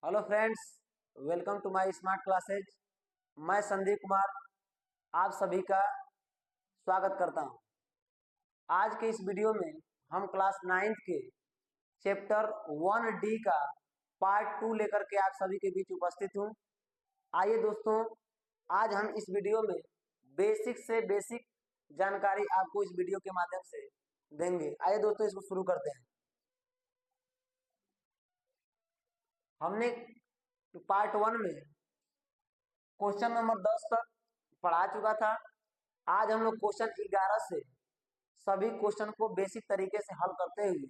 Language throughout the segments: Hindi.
Hello friends, welcome to my smart classes. मैं संदीप कुमार आप सभी का स्वागत करता हूं। आज के इस वीडियो में हम क्लास 9th के चैप्टर 1D का पार्ट 2 लेकर के आप सभी के बीच उपस्थित हूं। आइए दोस्तों, आज हम इस वीडियो में बेसिक से बेसिक जानकारी आपको इस वीडियो के माध्यम से देंगे। आइए दोस्तों, इसको शुरू करते हैं। हमने पार्ट 1 में क्वेश्चन नंबर 10 तक पढ़ा चुका था। आज हम लोग क्वेश्चन 11 से सभी क्वेश्चन को बेसिक तरीके से हल करते हुए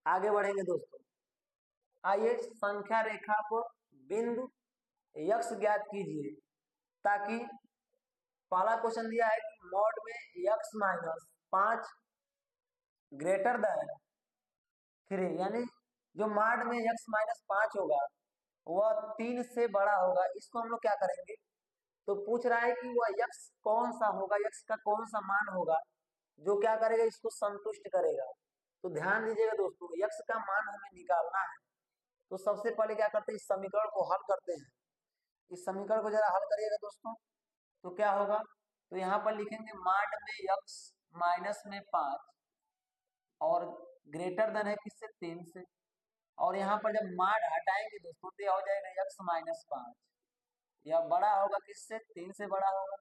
आगे बढ़ेंगे दोस्तों। आइए, संख्या रेखा पर बिंदु यक्स ज्ञात कीजिए, ताकि पहला क्वेश्चन दिया है कि मॉड में यक्स माइनस 5 ग्रेटर देन 3, यानी जो मॉड में यक्स माइनस 5 होगा वह 3 से बड़ा होगा। इसको हम लोग क्या करेंगे, तो पूछ रहा है कि वह यक्स कौन सा होगा, यक्स का कौन सा मान होगा जो क्या करेगा, इसको संतुष्ट करेगा। तो ध्यान दीजिएगा दोस्तों, यक्स का मान हमें निकालना है। तो सबसे पहले क्या करते हैं, इस समीकरण को हल करते हैं। इस समीकरण को जरा हल करिएगा दोस्तों, तो क्या होगा, तो यहाँ पर लिखेंगे मॉड में यक्स माइनस में 5 और ग्रेटर देन है किससे, 3 से। और यहाँ पर जब मॉड हटाएंगे दोस्तों तो यह हो जाएगा यक्स माइनस 5, यह बड़ा होगा किससे, 3 से बड़ा होगा।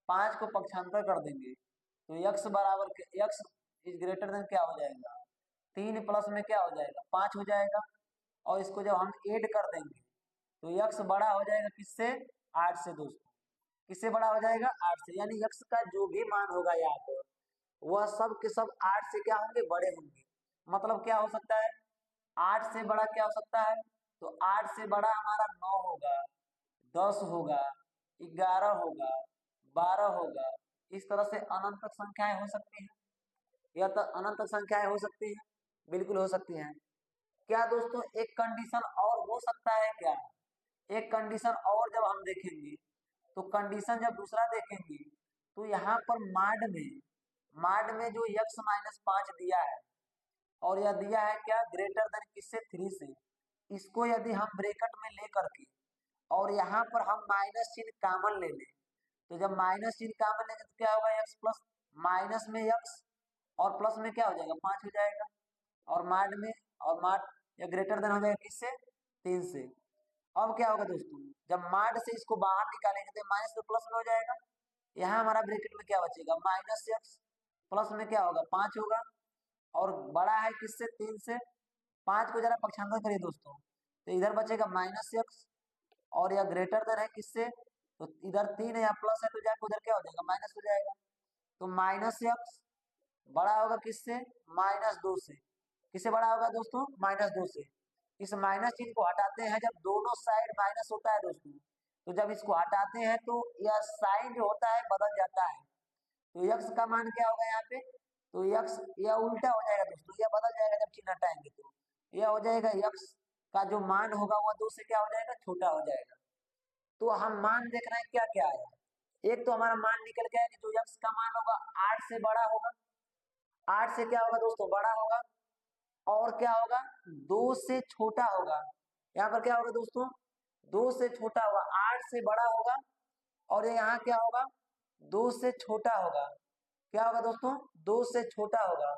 5 को पक्षांतर कर देंगे तो यक्स बराबर के यक्स इज ग्रेटर देन क्या हो जाएगा, 3 प्लस में क्या हो जाएगा, 5 हो जाएगा। और इसको जब हम ऐड कर देंगे तो यक्स बड़ा हो जाएगा किससे, 8 से दोस्तों। किससे बड़ा हो जाएगा, 8 से। यानी यक्स का जो भी मान होगा यहाँ पर वह सब के सब 8 से क्या होंगे, बड़े होंगे। मतलब क्या हो सकता है, 8 से बड़ा क्या हो सकता है, तो 8 से बड़ा हमारा 9 होगा, 10 होगा, 11 होगा, 12 होगा। इस तरह से अनंत तक संख्याएं हो सकती हैं, या तो अनंत तक संख्याएं हो सकती हैं, बिल्कुल हो सकती हैं। क्या दोस्तों, एक कंडीशन और हो सकता है क्या, एक कंडीशन और जब हम देखेंगे, तो कंडीशन जब दूसरा देखेंगे तो यहाँ पर माड में जो यक्स माइनस 5 दिया है और यह दिया है क्या, ग्रेटर देन किससे, 3 से। इसको यदि हम ब्रैकेट में ले करके और यहाँ पर हम माइनस चिन्ह कॉमन ले लें, तो जब माइनस चिन्ह कॉमन लेंगे तो क्या होगा, एक्स प्लस माइनस में एक्स और प्लस में क्या हो जाएगा, 5 हो जाएगा। और माड या ग्रेटर देन हो जाएगा किससे, 3 से। अब क्या होगा दोस्तों, जब माड से इसको बाहर निकालेंगे तो माइनस तो प्लस में हो जाएगा। यहाँ हमारा ब्रैकेट में क्या बचेगा, माइनस एक्स, प्लस में क्या होगा, 5 होगा। और बड़ा है किससे, 3 से। 5 को जरा पक्षांतर करिए दोस्तों, तो इधर बचेगा माइनस एक्स, और यह ग्रेटर देन है किससे, तो इधर 3 है, यहाँ प्लस है तो जाकर उधर क्या हो जाएगा, माइनस हो जाएगा। तो माइनस एक्स बड़ा होगा किससे, -2 से। किससे बड़ा होगा दोस्तों, -2 से। इस माइनस चिन्ह को हटाते हैं जब दोनों साइड माइनस होता है दोस्तों, तो जब इसको हटाते हैं तो यह साइन जो होता है बदल जाता है। तो यक्स का मान क्या होगा यहाँ पे, तो यक्स यह उल्टा हो जाएगा दोस्तों, यह बदल जाएगा जब चिन्ह हटाएंगे तो यह हो जाएगा यक्स का जो मान होगा वह 2 से क्या हो जाएगा, छोटा हो जाएगा। तो हम मान देख रहे हैं क्या क्या आया, एक तो हमारा मान निकल गया कि जो यक्स का मान होगा 8 से बड़ा होगा। 8 से क्या होगा दोस्तों, बड़ा होगा। और क्या होगा, 2 से छोटा होगा। यहाँ पर क्या होगा दोस्तों, 2 से छोटा होगा, 8 से बड़ा होगा। और यहाँ क्या होगा, 2 से छोटा होगा। क्या होगा दोस्तों, 2 से छोटा होगा।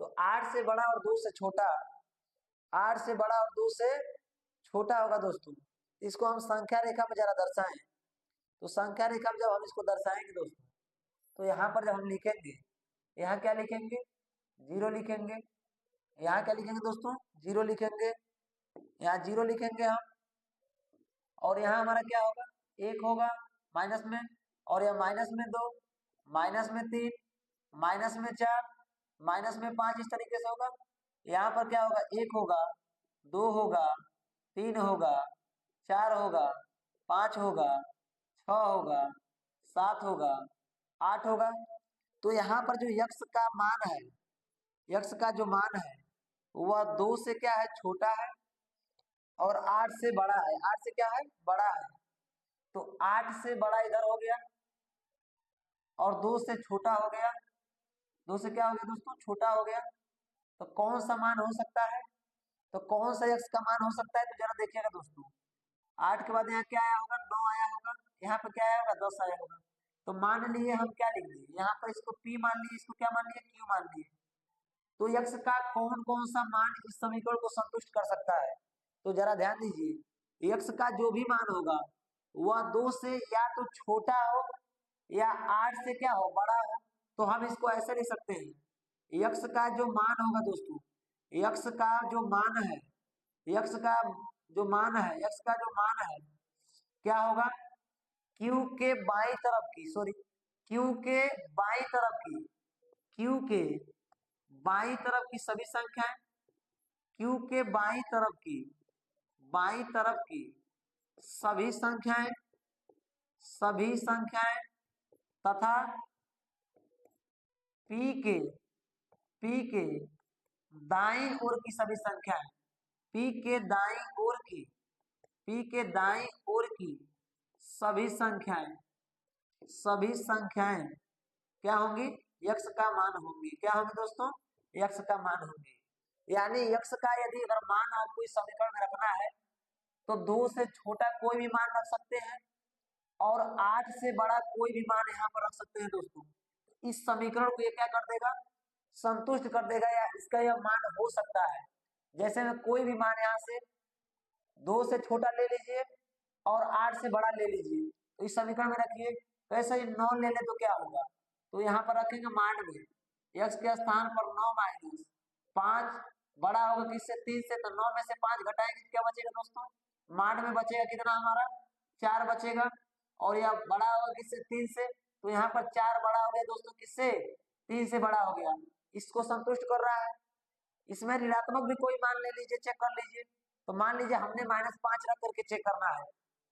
तो 8 से बड़ा और 2 से छोटा, 8 से बड़ा और 2 से छोटा होगा दोस्तों। इसको हम संख्या रेखा पर जरा दर्शाएं। तो संख्या रेखा में जब हम इसको दर्शाएंगे दोस्तों, तो यहाँ पर जब हम लिखेंगे, यहाँ क्या लिखेंगे, 0 लिखेंगे। यहाँ क्या लिखेंगे दोस्तों, 0 लिखेंगे। यहाँ 0 लिखेंगे हम। और यहाँ हमारा क्या होगा, 1 होगा माइनस में, और यह माइनस में 2, माइनस में 3, माइनस में 4, माइनस में 5, इस तरीके से होगा। यहाँ पर क्या होगा, 1 होगा, 2 होगा, 3 होगा, 4 होगा, 5 होगा, 6 होगा, 7 होगा, 8 होगा। तो यहाँ पर जो यक्स का मान है, यक्स का जो मान है वह 2 से क्या है, छोटा है, और 8 से बड़ा है। 8 से क्या है, बड़ा है। तो 8 से बड़ा इधर हो गया और 2 से छोटा हो गया। 2 से क्या हो गया दोस्तों, छोटा हो गया। तो कौन सा मान हो सकता है, तो कौन सा यक्स का मान हो सकता है, तो जरा देखिएगा दोस्तों। 8 के बाद यहाँ क्या आया होगा, 9 आया होगा, यहाँ पे क्या आया होगा, 10 आया होगा। तो मान लिए हम क्या लिख दिए यहाँ पर, इसको P मान लिए, इसको क्या मान लिए, Q मान लिए। तो यक्स का कौन कौन सा मान इस समीकरण को संतुष्ट कर सकता है, तो जरा ध्यान दीजिए, यक्स का जो भी मान होगा वह 2 से या तो छोटा हो या 8 से क्या हो, बड़ा हो। तो हम इसको ऐसे लिख सकते हैं, यक्स का जो मान होगा दोस्तों, यक्स का जो मान है, यक्स का जो मान है, यक्स का जो मान है क्या होगा, क्यू के बाई तरफ की, सॉरी, क्यू के बाई तरफ की, क्यू के बाई तरफ की सभी संख्याएं, क्यू के बाई तरफ की, बाई तरफ की सभी संख्याएं, सभी संख्याएं तथा पी के, पी के दाईं ओर की सभी संख्याएं, पी के दाईं ओर की, पी के दाईं ओर की सभी संख्याएं, सभी संख्याएं क्या होंगी, यक्स का मान होंगी। क्या होंगी दोस्तों, यक्स का मान होंगी। यानी यक्स का यदि अगर मान आपको इस समीकरण में रखना है तो 2 से छोटा कोई भी मान रख सकते हैं और 8 से बड़ा कोई भी मान यहाँ पर रख सकते हैं दोस्तों। इस समीकरण को ये क्या कर देगा, संतुष्ट कर देगा, या इसका यह मान हो सकता है। जैसे में कोई भी मान यहाँ से 2 से छोटा ले लीजिए और 8 से बड़ा ले लीजिए, तो इस समीकरण में रखिए। वैसे ही 9 ले ले तो क्या होगा, तो यहाँ पर रखेंगे मान में x के स्थान पर 9 माइनस 5 बड़ा होगा किससे, 3 से, तो 9 में से 5 घटाएंगे तो क्या बचेगा दोस्तों, मान में बचेगा कितना हमारा, 4 बचेगा। और यह बड़ा होगा किससे, 3 से, तो यहाँ पर 4 बड़ा हो गया दोस्तों किससे, 3 से बड़ा हो गया। इसको संतुष्ट कर रहा है। इसमें ऋणात्मक भी कोई मान ले लीजिए, चेक कर लीजिए। तो मान लीजिए हमने -5 रख करके चेक करना है,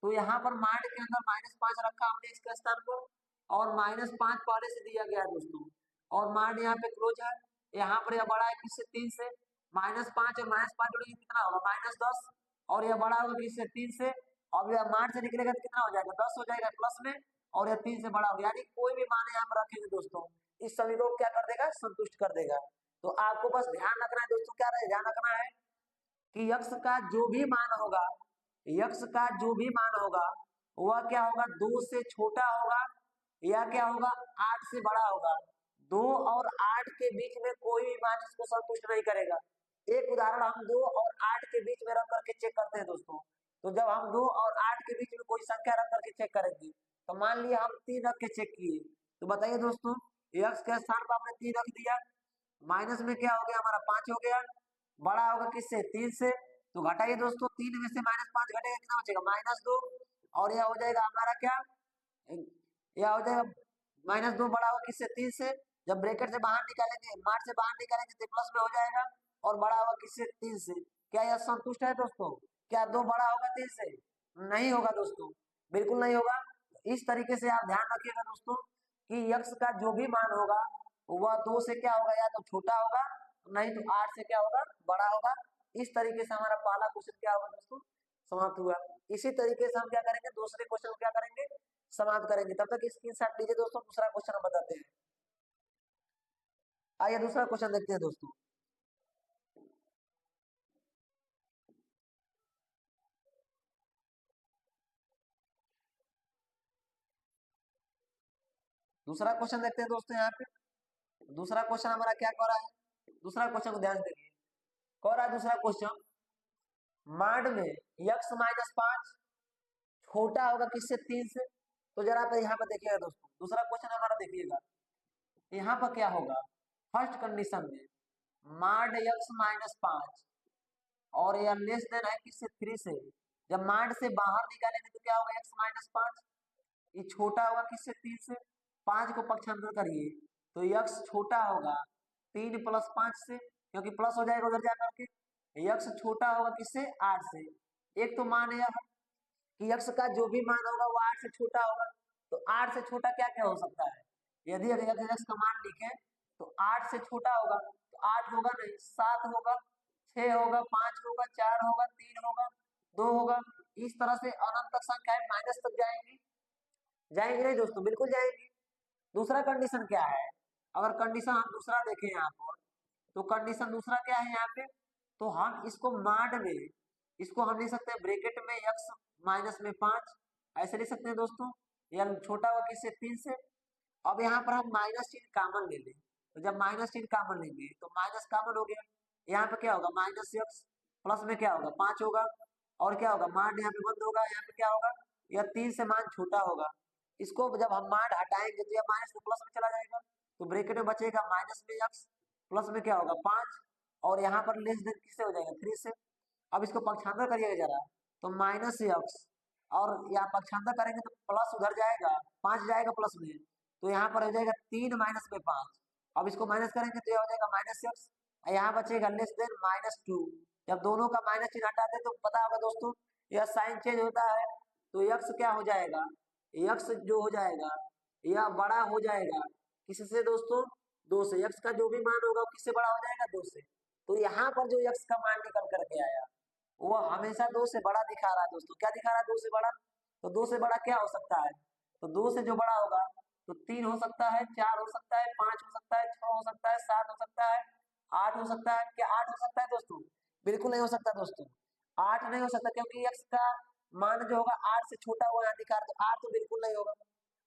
तो यहाँ पर मान के अंदर -5 रखा हमने इसके स्थान पर, और -5 पहले से दिया गया है दोस्तों, और मान यहाँ पे क्लोज है। यहाँ पर यह बड़ा है किससे, 3 से, -5 और -5 जोड़ेंगे कितना होगा, -10, और यह बड़ा होगा किससे, 3 से, और यह मान से निकलेगा तो कितना हो जाएगा, 10 हो जाएगा प्लस में, और यह 3 से बड़ा हो गया। यानी कोई भी मान यहाँ पर रखेंगे दोस्तों, इस समीकरण को क्या कर देगा, संतुष्ट कर देगा। तो आपको बस ध्यान रखना है दोस्तों, क्या ध्यान रखना है कि यक्स का जो भी मान होगा, यक्स का जो भी मान होगा वह क्या होगा, 2 से छोटा होगा या क्या होगा, 8 से बड़ा होगा। 2 और 8 के बीच में कोई भी मान इसको संतुष्ट नहीं करेगा। एक उदाहरण हम 2 और 8 के बीच में रख करके चेक करते हैं दोस्तों। तो जब हम 2 और 8 के बीच में कोई संख्या रख करके चेक करेंगे, तो मान लिया हम 3 रख के चेक किए, तो बताइए दोस्तों, यक्स के स्थान पर हमने 3 रख दिया, माइनस में क्या हो गया हमारा, 5 हो गया, बड़ा होगा किससे, 3 से, तो घटाइए दोस्तों, 3 में से -5 घटेगा कितना बचेगा, -2, और यह हो जाएगा हमारा क्या, यह हो जाएगा -2 बड़ा होगा किससे, 3 से, जब ब्रैकेट से बाहर निकालेंगे, मार्च से बाहर निकालेंगे तो प्लस में हो जाएगा, और बड़ा होगा किससे, 3 से। क्या यह संतुष्ट है दोस्तों, क्या 2 बड़ा होगा 3 से, नहीं होगा दोस्तों, बिल्कुल नहीं होगा। इस तरीके से आप ध्यान रखिएगा दोस्तों कि यक्स का जो भी मान होगा वह 2 से क्या होगा, या तो छोटा होगा, नहीं तो 8 से क्या होगा, बड़ा होगा। इस तरीके से हमारा पहला क्वेश्चन क्या होगा दोस्तों, समाप्त हुआ। इसी तरीके से हम क्या करेंगे, दूसरे क्वेश्चन को क्या करेंगे, समाप्त करेंगे। तब तक स्क्रीनशॉट लीजिए दोस्तों, दूसरा क्वेश्चन हम बताते हैं। आइए दूसरा क्वेश्चन देखते हैं दोस्तों। दूसरा क्वेश्चन देखते हैं दोस्तों। यहाँ पे दूसरा क्वेश्चन हमारा क्या कह रहा है, दूसरा क्वेश्चन को ध्यान देखिए, कह रहा है दूसरा क्वेश्चन, माड में x-5 छोटा होगा किससे, 3 से। तो जरा आप यहाँ पर देखिएगा दोस्तों, दूसरा क्वेश्चन हमारा देखिएगा, यहाँ पर क्या होगा, फर्स्ट कंडीशन में माड x-5 और यह लेस देन है किससे, 3 से। जब माड से बाहर निकालेंगे तो क्या होगा, x-5 ये छोटा होगा किससे, 3 से। 5 को पक्षांतर करिए तो x छोटा होगा 3 + 5 से, क्योंकि प्लस हो जाएगा उधर जाकर के। x छोटा होगा किससे, 8 से। एक तो मान यह है कि x का जो भी मान होगा वो 8 से छोटा होगा, तो 8 से छोटा क्या क्या हो सकता है, यदि अगर x का मान लिखें तो 8 से छोटा होगा, तो 8 होगा नहीं, 7 होगा, 6 होगा, 5 होगा, 4 होगा, 3 होगा, 2 होगा। इस तरह से अनंत तक संख्याएं माइनस तक जाएंगी, जाएंगे नहीं दोस्तों, बिल्कुल जाएंगी। दूसरा कंडीशन क्या है, अगर कंडीशन हम दूसरा देखें यहाँ पर, तो कंडीशन दूसरा क्या है यहाँ पे, तो हम इसको माड में इसको हम लिख सकते हैं ब्रैकेट में x माइनस में 5, ऐसे लिख सकते हैं दोस्तों। या छोटा होगा किससे, 3 से। अब यहाँ पर हम माइनस चिन्ह कॉमन ले लें, तो जब माइनस चिन्ह कॉमन लेंगे तो माइनस कॉमन हो गया, यहाँ पे क्या होगा माइनस x, प्लस में क्या होगा 5 होगा, और क्या होगा मान यहाँ पे बंद होगा, यहाँ पे क्या होगा यह 3 से मान छोटा होगा। इसको जब हम मान हटाएंगे तो यह माइनस में प्लस में चला जाएगा, तो ब्रैकेट में बचेगा माइनस में x, प्लस में क्या होगा 5, और यहाँ पर लेस देन किससे हो जाएगा 3 से। अब इसको पक्षांतर करिएगा जरा, तो माइनस x, और यहाँ पक्षांतर करेंगे तो प्लस उधर जाएगा, 5 जाएगा प्लस में, तो यहाँ पर हो जाएगा 3 माइनस में 5। अब इसको माइनस करेंगे तो यह हो जाएगा माइनस x, यहाँ बचेगा लेस देन -2। जब दोनों का माइनस चिन्ह हटाते तो पता होगा दोस्तों यह साइन चेंज होता है, तो x क्या हो जाएगा, x जो हो जाएगा यह बड़ा हो जाएगा किससे दोस्तों, 2 से। x का जो भी मान होगा वो किससे बड़ा हो जाएगा, 2 से। तो यहाँ पर जो x का मान निकल करके आया वो हमेशा 2 से बड़ा दिखा रहा है दोस्तों। क्या दिखा रहा है 2 से बड़ा, तो 2 से बड़ा क्या हो सकता है, तो 2 से जो बड़ा होगा तो 3 हो सकता है, 4 हो सकता है, 5 हो सकता है, 6 हो सकता है, 7 हो सकता है, 8 हो सकता है। क्या 8 हो सकता है दोस्तों, बिल्कुल नहीं हो सकता दोस्तों, 8 नहीं हो सकता, क्योंकि x का मान जो होगा 8 से छोटा हुआ यहाँ दिखा रहा, तो 8 तो बिल्कुल नहीं होगा।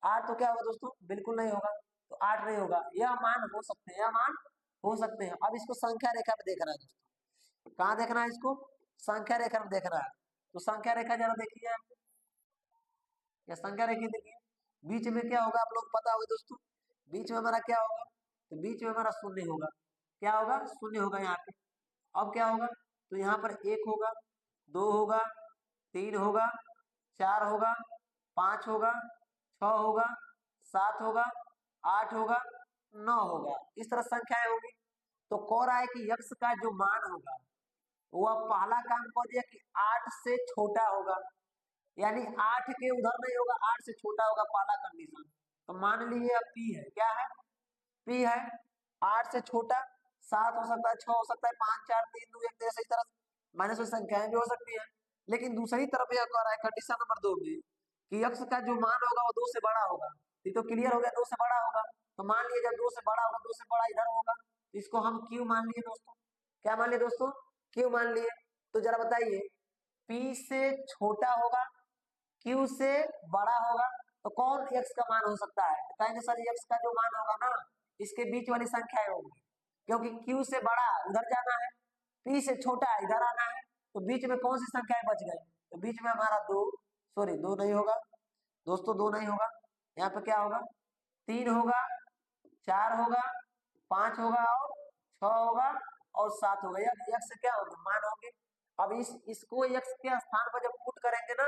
8 तो क्या होगा दोस्तों, बिल्कुल नहीं होगा, तो 8 नहीं होगा। यह मान हो सकते हैं, यह मान हो सकते हैं। अब इसको संख्या रेखा पे देखना है दोस्तों, कहाँ देखना है इसको, संख्या रेखा में देखना है। तो संख्या रेखा जरा देखिए, या संख्या रेखा देखिए, बीच में क्या होगा आप लोग पता होगा दोस्तों, बीच में हमारा क्या होगा, तो बीच में हमारा शून्य होगा। क्या होगा, शून्य होगा यहाँ पे। अब क्या होगा, तो यहाँ पर 1 होगा, 2 होगा, 3 होगा, 4 होगा, 5 होगा, 6 होगा, 7 होगा, 8 होगा, 9 होगा, इस तरह संख्याएं होगी। तो कह रहा है कि यक्ष का जो मान होगा वह पहला काम कह दिया कि 8 से छोटा होगा, यानी 8 के उधर नहीं होगा, 8 से छोटा होगा, पहला कंडीशन। तो मान लीजिए अब पी है, क्या है, पी है 8 से छोटा, 7 हो सकता है, 6 हो सकता है, 5 4 3 2 1, इस तरह माइनस में संख्याएं भी हो सकती है। लेकिन दूसरी तरफ यह कह रहा है कंडीशन नंबर 2 में कि x का जो मान होगा वो 2 से बड़ा होगा। ये तो क्लियर हो गया, 2 से बड़ा होगा। तो मान लीजिए जब 2 से बड़ा होगा, 2 से बड़ा इधर होगा, तो इसको हम q मान लिए दोस्तों। क्या मान लिए दोस्तों, q मान लिए। तो जरा बताइए, p से छोटा होगा, q से बड़ा होगा, तो कौन x का मान हो सकता है, कहेंगे सर x का जो मान होगा ना इसके बीच वाली संख्याएं होंगी, क्योंकि q से बड़ा उधर जाना है, p से छोटा इधर आना है, तो बीच में कौन सी संख्याएं बच गई, तो बीच में हमारा 2, सॉरी 2 नहीं होगा दोस्तों, 2 नहीं होगा, यहाँ पे क्या होगा 3 होगा, 4 होगा, 5 होगा, और 6 होगा, और 7 होगा। यक्ष क्या होगा, मान होंगे। अब इसको यक्ष के स्थान पर जब पुट करेंगे ना,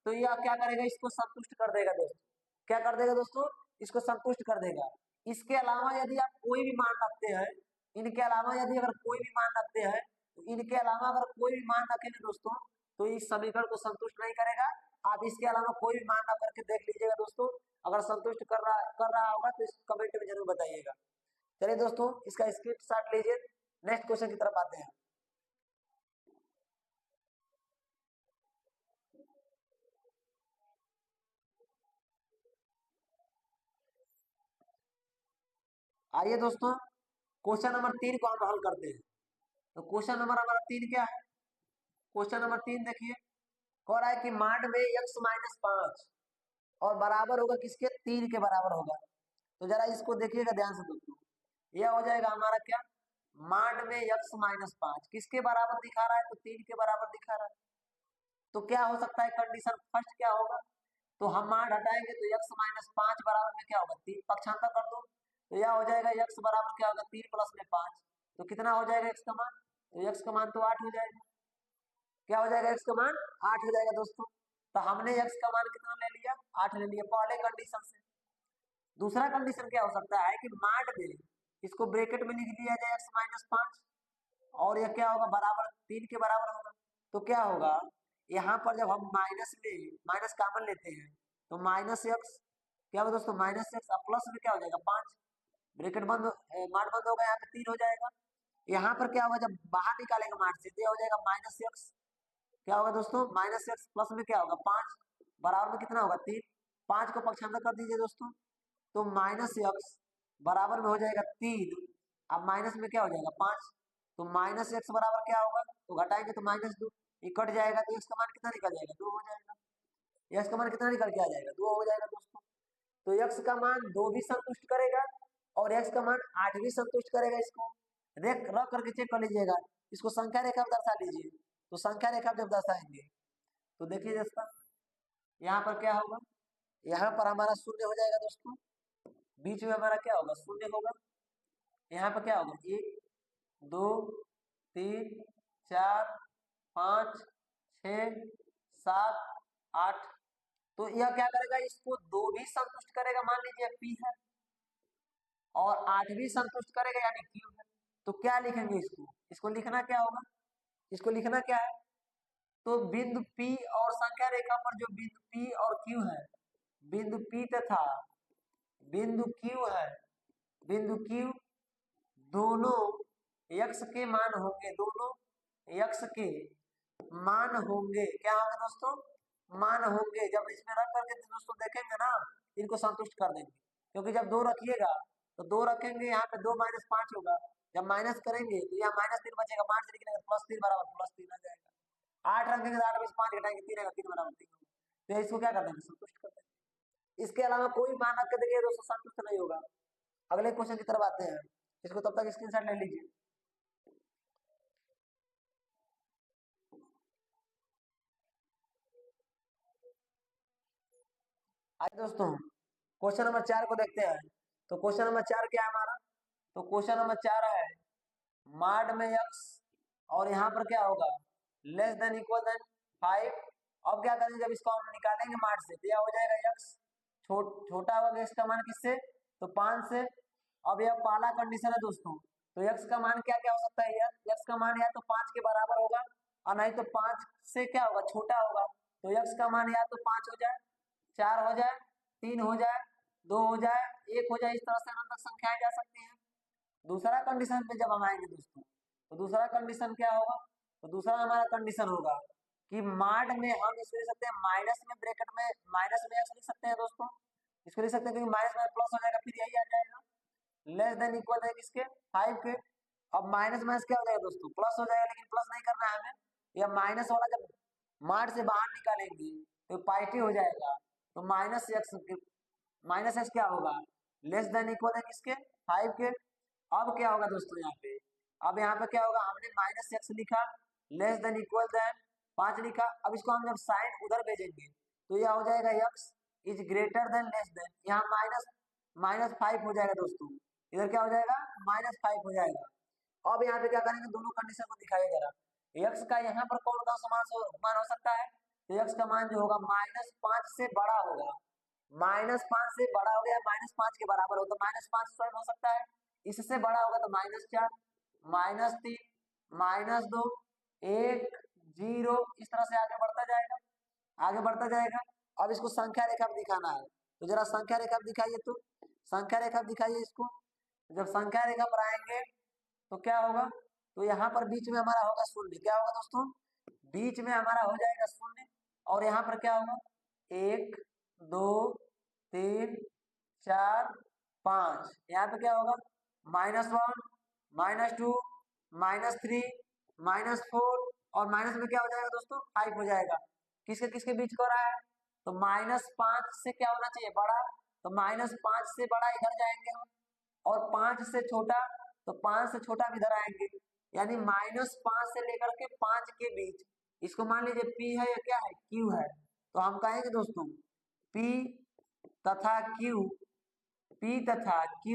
तो यह क्या करेगा, इसको संतुष्ट कर देगा दोस्तों। क्या कर देगा दोस्तों, इसको संतुष्ट कर देगा। इसके अलावा यदि आप कोई भी मान रखते हैं, इनके अलावा यदि अगर कोई भी मान रखते हैं, तो इनके अलावा अगर कोई भी मान रखेंगे दोस्तों, तो इस समीकरण को संतुष्ट नहीं करेगा। आप इसके अलावा कोई भी मान रख करके देख लीजिएगा दोस्तों, अगर संतुष्ट कर रहा होगा तो इस कमेंट में जरूर बताइएगा। चलिए दोस्तों, इसका स्क्रीनशॉट लीजिए, नेक्स्ट क्वेश्चन की तरफ आते हैं। आइए दोस्तों, क्वेश्चन नंबर 3 को हम हल करते हैं। तो क्वेश्चन नंबर हमारा 3 क्या है, क्वेश्चन नंबर 3 देखिए, कह रहा है कि मान में x-5 और बराबर होगा किसके, 3 के बराबर होगा। तो जरा इसको देखिएगा ध्यान से दोस्तों, यह हो जाएगा हमारा क्या, मान में x-5 किसके बराबर दिखा रहा है, तो 3 के बराबर दिखा रहा है। तो क्या हो सकता है कंडीशन फर्स्ट क्या होगा, तो हम मान हटाएंगे तो x-5 बराबर में क्या होगा 3, पक्षांतर कर दो, तो यह हो जाएगा x बराबर क्या होगा 3 प्लस में 5, तो कितना हो जाएगा x का मान, तो x का मान तो 8 हो जाएगा। क्या हो जाएगा, x का मान 8 हो जाएगा दोस्तों। तो हमने x का मान कितना ले लिया, 8 ले लिया पहले कंडीशन से। दूसरा कंडीशन क्या हो सकता है कि मान में इसको ब्रैकेट में लिख लिया जाए x-5, और यह क्या होगा बराबर 3 के बराबर होगा। तो क्या होगा, यहाँ पर जब हम माइनस में माइनस कॉमन लेते हैं तो माइनस एक्स, क्या होगा दोस्तों माइनस एक्स, और प्लस में क्या हो जाएगा 5, ब्रैकेट बंद, मान बंद होगा, यहाँ पे 3 हो जाएगा। यहाँ पर क्या होगा, जब बाहर निकालेगा मान से तो हो जाएगा माइनस एक्स, क्या होगा दोस्तों माइनस एक्स, प्लस में क्या होगा 5, बराबर में कितना होगा 3, 5 को पक्षांतर कर दीजिए दोस्तों, तो माइनस एक्स बराबर में हो जाएगा 3, अब माइनस में क्या हो जाएगा 5, तो माइनस एक्स बराबर क्या होगा, तो घटाएंगे तो -2, ये कट जाएगा तो एक्स का मान कितना निकल जाएगा, 2 हो जाएगा। एक्स का मान कितना निकल के आ जाएगा, 2 हो जाएगा दोस्तों। तो एक्स का मान 2 भी संतुष्ट करेगा और एक्स का मान 8 भी संतुष्ट करेगा। इसको रख करके चेक कर लीजिएगा, इसको संख्या रेखा में दर्शा लीजिए। तो संख्या रेखा जब दर्शाएंगे तो देखिए दोस्तों यहाँ पर क्या होगा, यहाँ पर हमारा शून्य हो जाएगा दोस्तों, बीच में हमारा क्या होगा, शून्य होगा। यहाँ पर क्या होगा, 1 2 3 4 5 6 7 8। तो यह क्या करेगा, इसको 2 भी संतुष्ट करेगा, मान लीजिए पी है, और 8 भी संतुष्ट करेगा यानी क्यू है। तो क्या लिखेंगे इसको, इसको लिखना क्या होगा, इसको लिखना क्या है, तो बिंदु P और संख्या रेखा पर जो बिंदु P और Q है, बिंदु P तथा बिंदु Q है, बिंदु Q दोनों x के मान होंगे, दोनों x के मान होंगे, क्या होंगे दोस्तों, मान होंगे। जब इसमें रख करके दोस्तों देखेंगे ना, इनको संतुष्ट कर देंगे, क्योंकि जब 2 रखिएगा तो 2 रखेंगे, यहाँ पे 2 - 5 होगा, जब माइनस करेंगे तो यहाँ -3 बचेगा, 5 से निकलेगा +3 बराबर +3 आ जाएगा। 8 रखेंगे तो 8 में से 5 घटाएंगे 3 आएगा, 3 बराबर 3 होगा। तो इसको क्या कर देंगे, संतुष्ट कर देंगे। इसके अलावा कोई मान रख के देखिए दोस्तों संतुष्ट नहीं होगा। अगले क्वेश्चन की तरफ आते हैं, इसको तब तक स्क्रीनशॉट ले लीजिए। आज दोस्तों क्वेश्चन नंबर 4 को देखते हैं। तो क्वेश्चन नंबर 4 क्या है हमारा, तो क्वेश्चन नंबर 4 है माड में x, और यहाँ पर क्या होगा, लेस देन इक्वल देन 5। अब क्या करेंगे, जब इसको हम निकालेंगे माड से तो यह हो जाएगा x छोटा होगा x का मान किससे, तो 5 से। अब यह पहला कंडीशन है दोस्तों, तो x का मान क्या क्या हो सकता है, x का मान या तो 5 के बराबर होगा और नहीं तो 5 से क्या होगा, छोटा होगा। तो x का मान या तो 5 हो जाए, 4 हो जाए, 3 हो जाए, 2 हो जाए, 1 हो जाए, इस तरह से अनंत संख्याएं जा सकती हैं। दूसरा कंडीशन पे जब हम आएंगे दोस्तों, तो दूसरा कंडीशन क्या होगा, तो दूसरा हमारा कंडीशन होगा कि माड में हम इसको लिख सकते हैं माइनस में, ब्रैकेट में माइनस में x लिख सकते हैं दोस्तों, इसको लिख सकते हैं क्योंकि माइनस में प्लस हो जाएगा, फिर यही आ जाएगा, लेस देन इक्वल है किसके, 5 के। अब माइनस माइनस क्या हो जाएगा दोस्तों, प्लस हो जाएगा, लेकिन प्लस नहीं करना है हमें, यह माइनस वाला जब माड से बाहर निकालेंगे तो पाइटी हो जाएगा, तो माइनस एक्स क्या होगा, लेस देन इक्वल है किसके, 5 के। अब क्या होगा दोस्तों यहाँ पे, अब यहाँ पे क्या होगा, हमने माइनस एक्स लिखा, लेस देन इक्वल देन 5 लिखा। अब इसको हम जब साइन उधर भेजेंगे तो यह हो जाएगा x is greater than less than, यहाँ -5 हो जाएगा दोस्तों, इधर क्या हो जाएगा, -5 हो जाएगा। अब यहाँ पे क्या करेंगे, दोनों कंडीशन को दिखाइए जरा, x का यहाँ पर कौन सा मान हो सकता है, तो x का मान जो होगा -5 से बड़ा होगा, -5 से बड़ा हो गया, -5 के बराबर हो तो -5 स्वयं हो सकता है, इससे बड़ा होगा तो -4 -3 -2 1 0, इस तरह से आगे बढ़ता जाएगा, आगे बढ़ता जाएगा। अब इसको संख्या रेखा में दिखाना है, तो जरा संख्या रेखा में दिखाइए, तो संख्या रेखा में दिखाइए इसको। जब संख्या रेखा पर आएंगे तो क्या होगा, तो यहाँ पर बीच में हमारा होगा शून्य, क्या होगा दोस्तों, बीच में हमारा हो जाएगा शून्य, और यहाँ पर क्या होगा, 1 2 3 4 5, यहाँ पे क्या होगा, -1 -2 -3 -4, और माइनस में क्या हो जाएगा दोस्तों, 5 हो जाएगा। किसके किसके बीच को रहा है, तो -5 से क्या होना चाहिए, बड़ा, तो -5 से बड़ा इधर जाएंगे हम, और 5 से छोटा, तो 5 से छोटा भी इधर आएंगे, यानी -5 से लेकर के 5 के बीच। इसको मान लीजिए P है या क्या है, Q है, तो हम कहेंगे दोस्तों P तथा Q, P तथा Q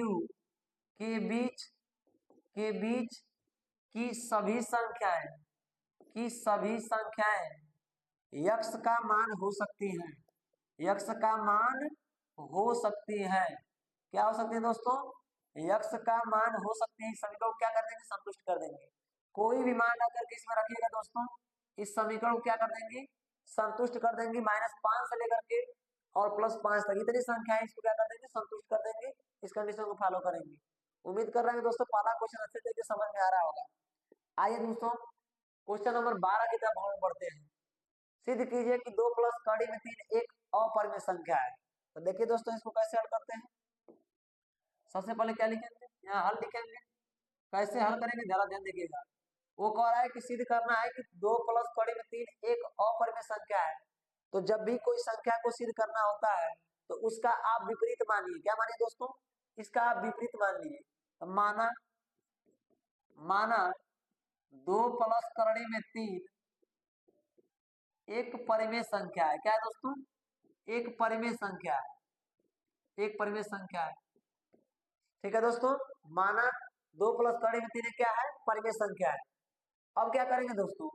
के बीच की सभी संख्याएं x का मान हो सकती हैं, x का मान हो सकती है, क्या हो सकती है दोस्तों, x का मान हो सकती है। सभी लोग क्या कर देंगे, संतुष्ट कर देंगे, कोई भी मान आकर के इसमें रखिएगा दोस्तों, इस समीकरण को क्या कर देंगे, संतुष्ट कर देंगे, -5 से लेकर के और +5 तक इतनी संख्या है, इसको क्या कर देंगे, संतुष्ट कर देंगे, इस कंडीशन को फॉलो करेंगे। उम्मीद कर रहे हैं दोस्तों पहला क्वेश्चन अच्छे तरीके समझ में आ रहा होगा। आइए दोस्तों क्वेश्चन नंबर 12 की तरफ हम बढ़ते हैं। सिद्ध कीजिए कि 2 + कड़ी में 3 एक अपरिमेय संख्या है। तो देखिए दोस्तों इसको कैसे हल करते हैं। सबसे पहले क्या लिखेंगे, यहाँ हल लिखेंगे, कैसे हल करेंगे जरा ध्यान देखिएगा। वो कह रहा है कि सिद्ध करना है कि 2 प्लस कड़ी में 3 एक अपरिमेय संख्या है। तो जब भी कोई संख्या को सिद्ध करना होता है तो उसका आप विपरीत मानिए। क्या मानिए दोस्तों? इसका आप विपरीत मान लीजिए। तो माना 2 प्लस कड़ी में 3 एक परिमेय संख्या है। क्या है दोस्तों? एक परिमेय संख्या है, एक परिमेय संख्या है। ठीक है दोस्तों, माना 2 प्लस कड़ी में 3 क्या है? परिमेय संख्या है। अब क्या करेंगे दोस्तों,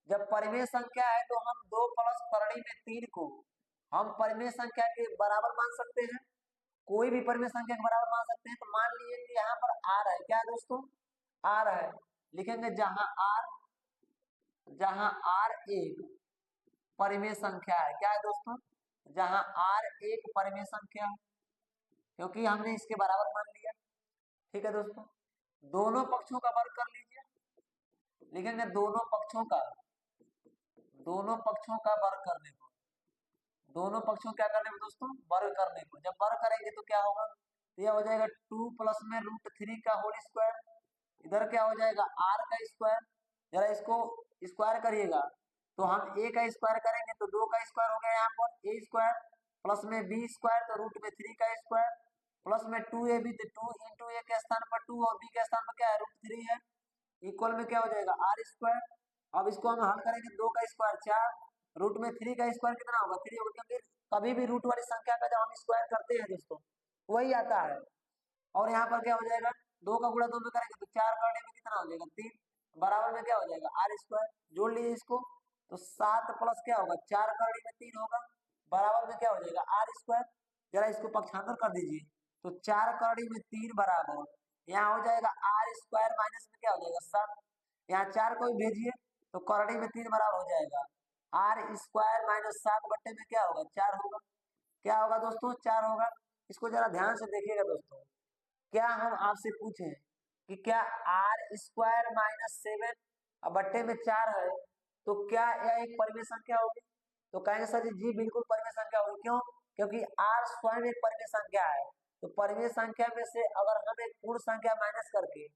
जब परिमेय संख्या है तो हम 2 प्लस कड़ी में 3 को हम परिमेय संख्या के बराबर मान सकते हैं, कोई भी परिमेय संख्या के बराबर मान सकते हैं। तो मान लीजिए कि यहाँ पर आर है। क्या है दोस्तों? आर है। लिखेंगे जहां आर एक परिमेय संख्या है। क्या है दोस्तों? जहां आर एक परिमेय संख्या है, क्योंकि हमने इसके बराबर मान लिया। ठीक है दोस्तों, दोनों पक्षों का वर्ग कर लीजिए। लिखेंगे दोनों पक्षों का वर्ग करने को, दोनों पक्षों क्या करने को दोस्तों? वर्ग करने को। जब वर्ग करेंगे तो क्या होगा? तो यह हो जाएगा 2 प्लस में √3 का होल स्क्वायर। इधर क्या हो जाएगा? आर का स्क्वायर। जरा इसको स्क्वायर करिएगा, तो हम ए का स्क्वायर करेंगे तो 2 का स्क्वायर हो गया यहाँ पर ए स्क्वायर, प्लस में बी स्क्वायर तो √3 का स्क्वायर, प्लस में 2ab तो 2 इंटू ए के स्थान पर 2 और बी के स्थान पर क्या है? √3 है। इक्वल में क्या हो जाएगा? R square. अब इसको हम हल करेंगे, 2 का स्क्वायर 4, √3 का स्क्वायर कितना होगा? 3 होगा, क्योंकि कभी भी रूट वाली संख्या का जब हम स्क्वायर करते हैं दोस्तों वही आता है। और यहाँ पर क्या हो जाएगा? 2 का गुणा 2 में करेंगे तो 4 करने में कितना हो जाएगा? 3, बराबर में क्या हो जाएगा? R square. जोड़ लीजिए इसको, तो 7 प्लस क्या होगा? 4 करने में 3 होगा, बराबर में क्या हो जाएगा? R square. जरा इसको पक्षांतर कर दीजिए, तो 4 करने में 3 बराबर यहाँ हो जाएगा आर स्क्वायर माइनस में क्या हो जाएगा? 7। यहाँ 4 को भी भेजिए तो करनी में 3 बराबर हो जाएगा आर स्क्वायर माइनस 7 बट्टे में क्या होगा? 4 होगा। क्या होगा दोस्तों? 4 होगा। इसको जरा ध्यान से देखिएगा दोस्तों, क्या हम आपसे पूछें कि क्या आर स्क्वायर माइनस 7 अब बट्टे में 4 है तो क्या यह एक परिमेय संख्या होगी? तो कहेंगे सर जी बिल्कुल परिमेय संख्या होगी। क्यों? क्योंकि आर स्वयं एक परिमेय संख्या है। तो परिमेय संख्या में से अगर हम एक पूर्ण संख्या माइनस करके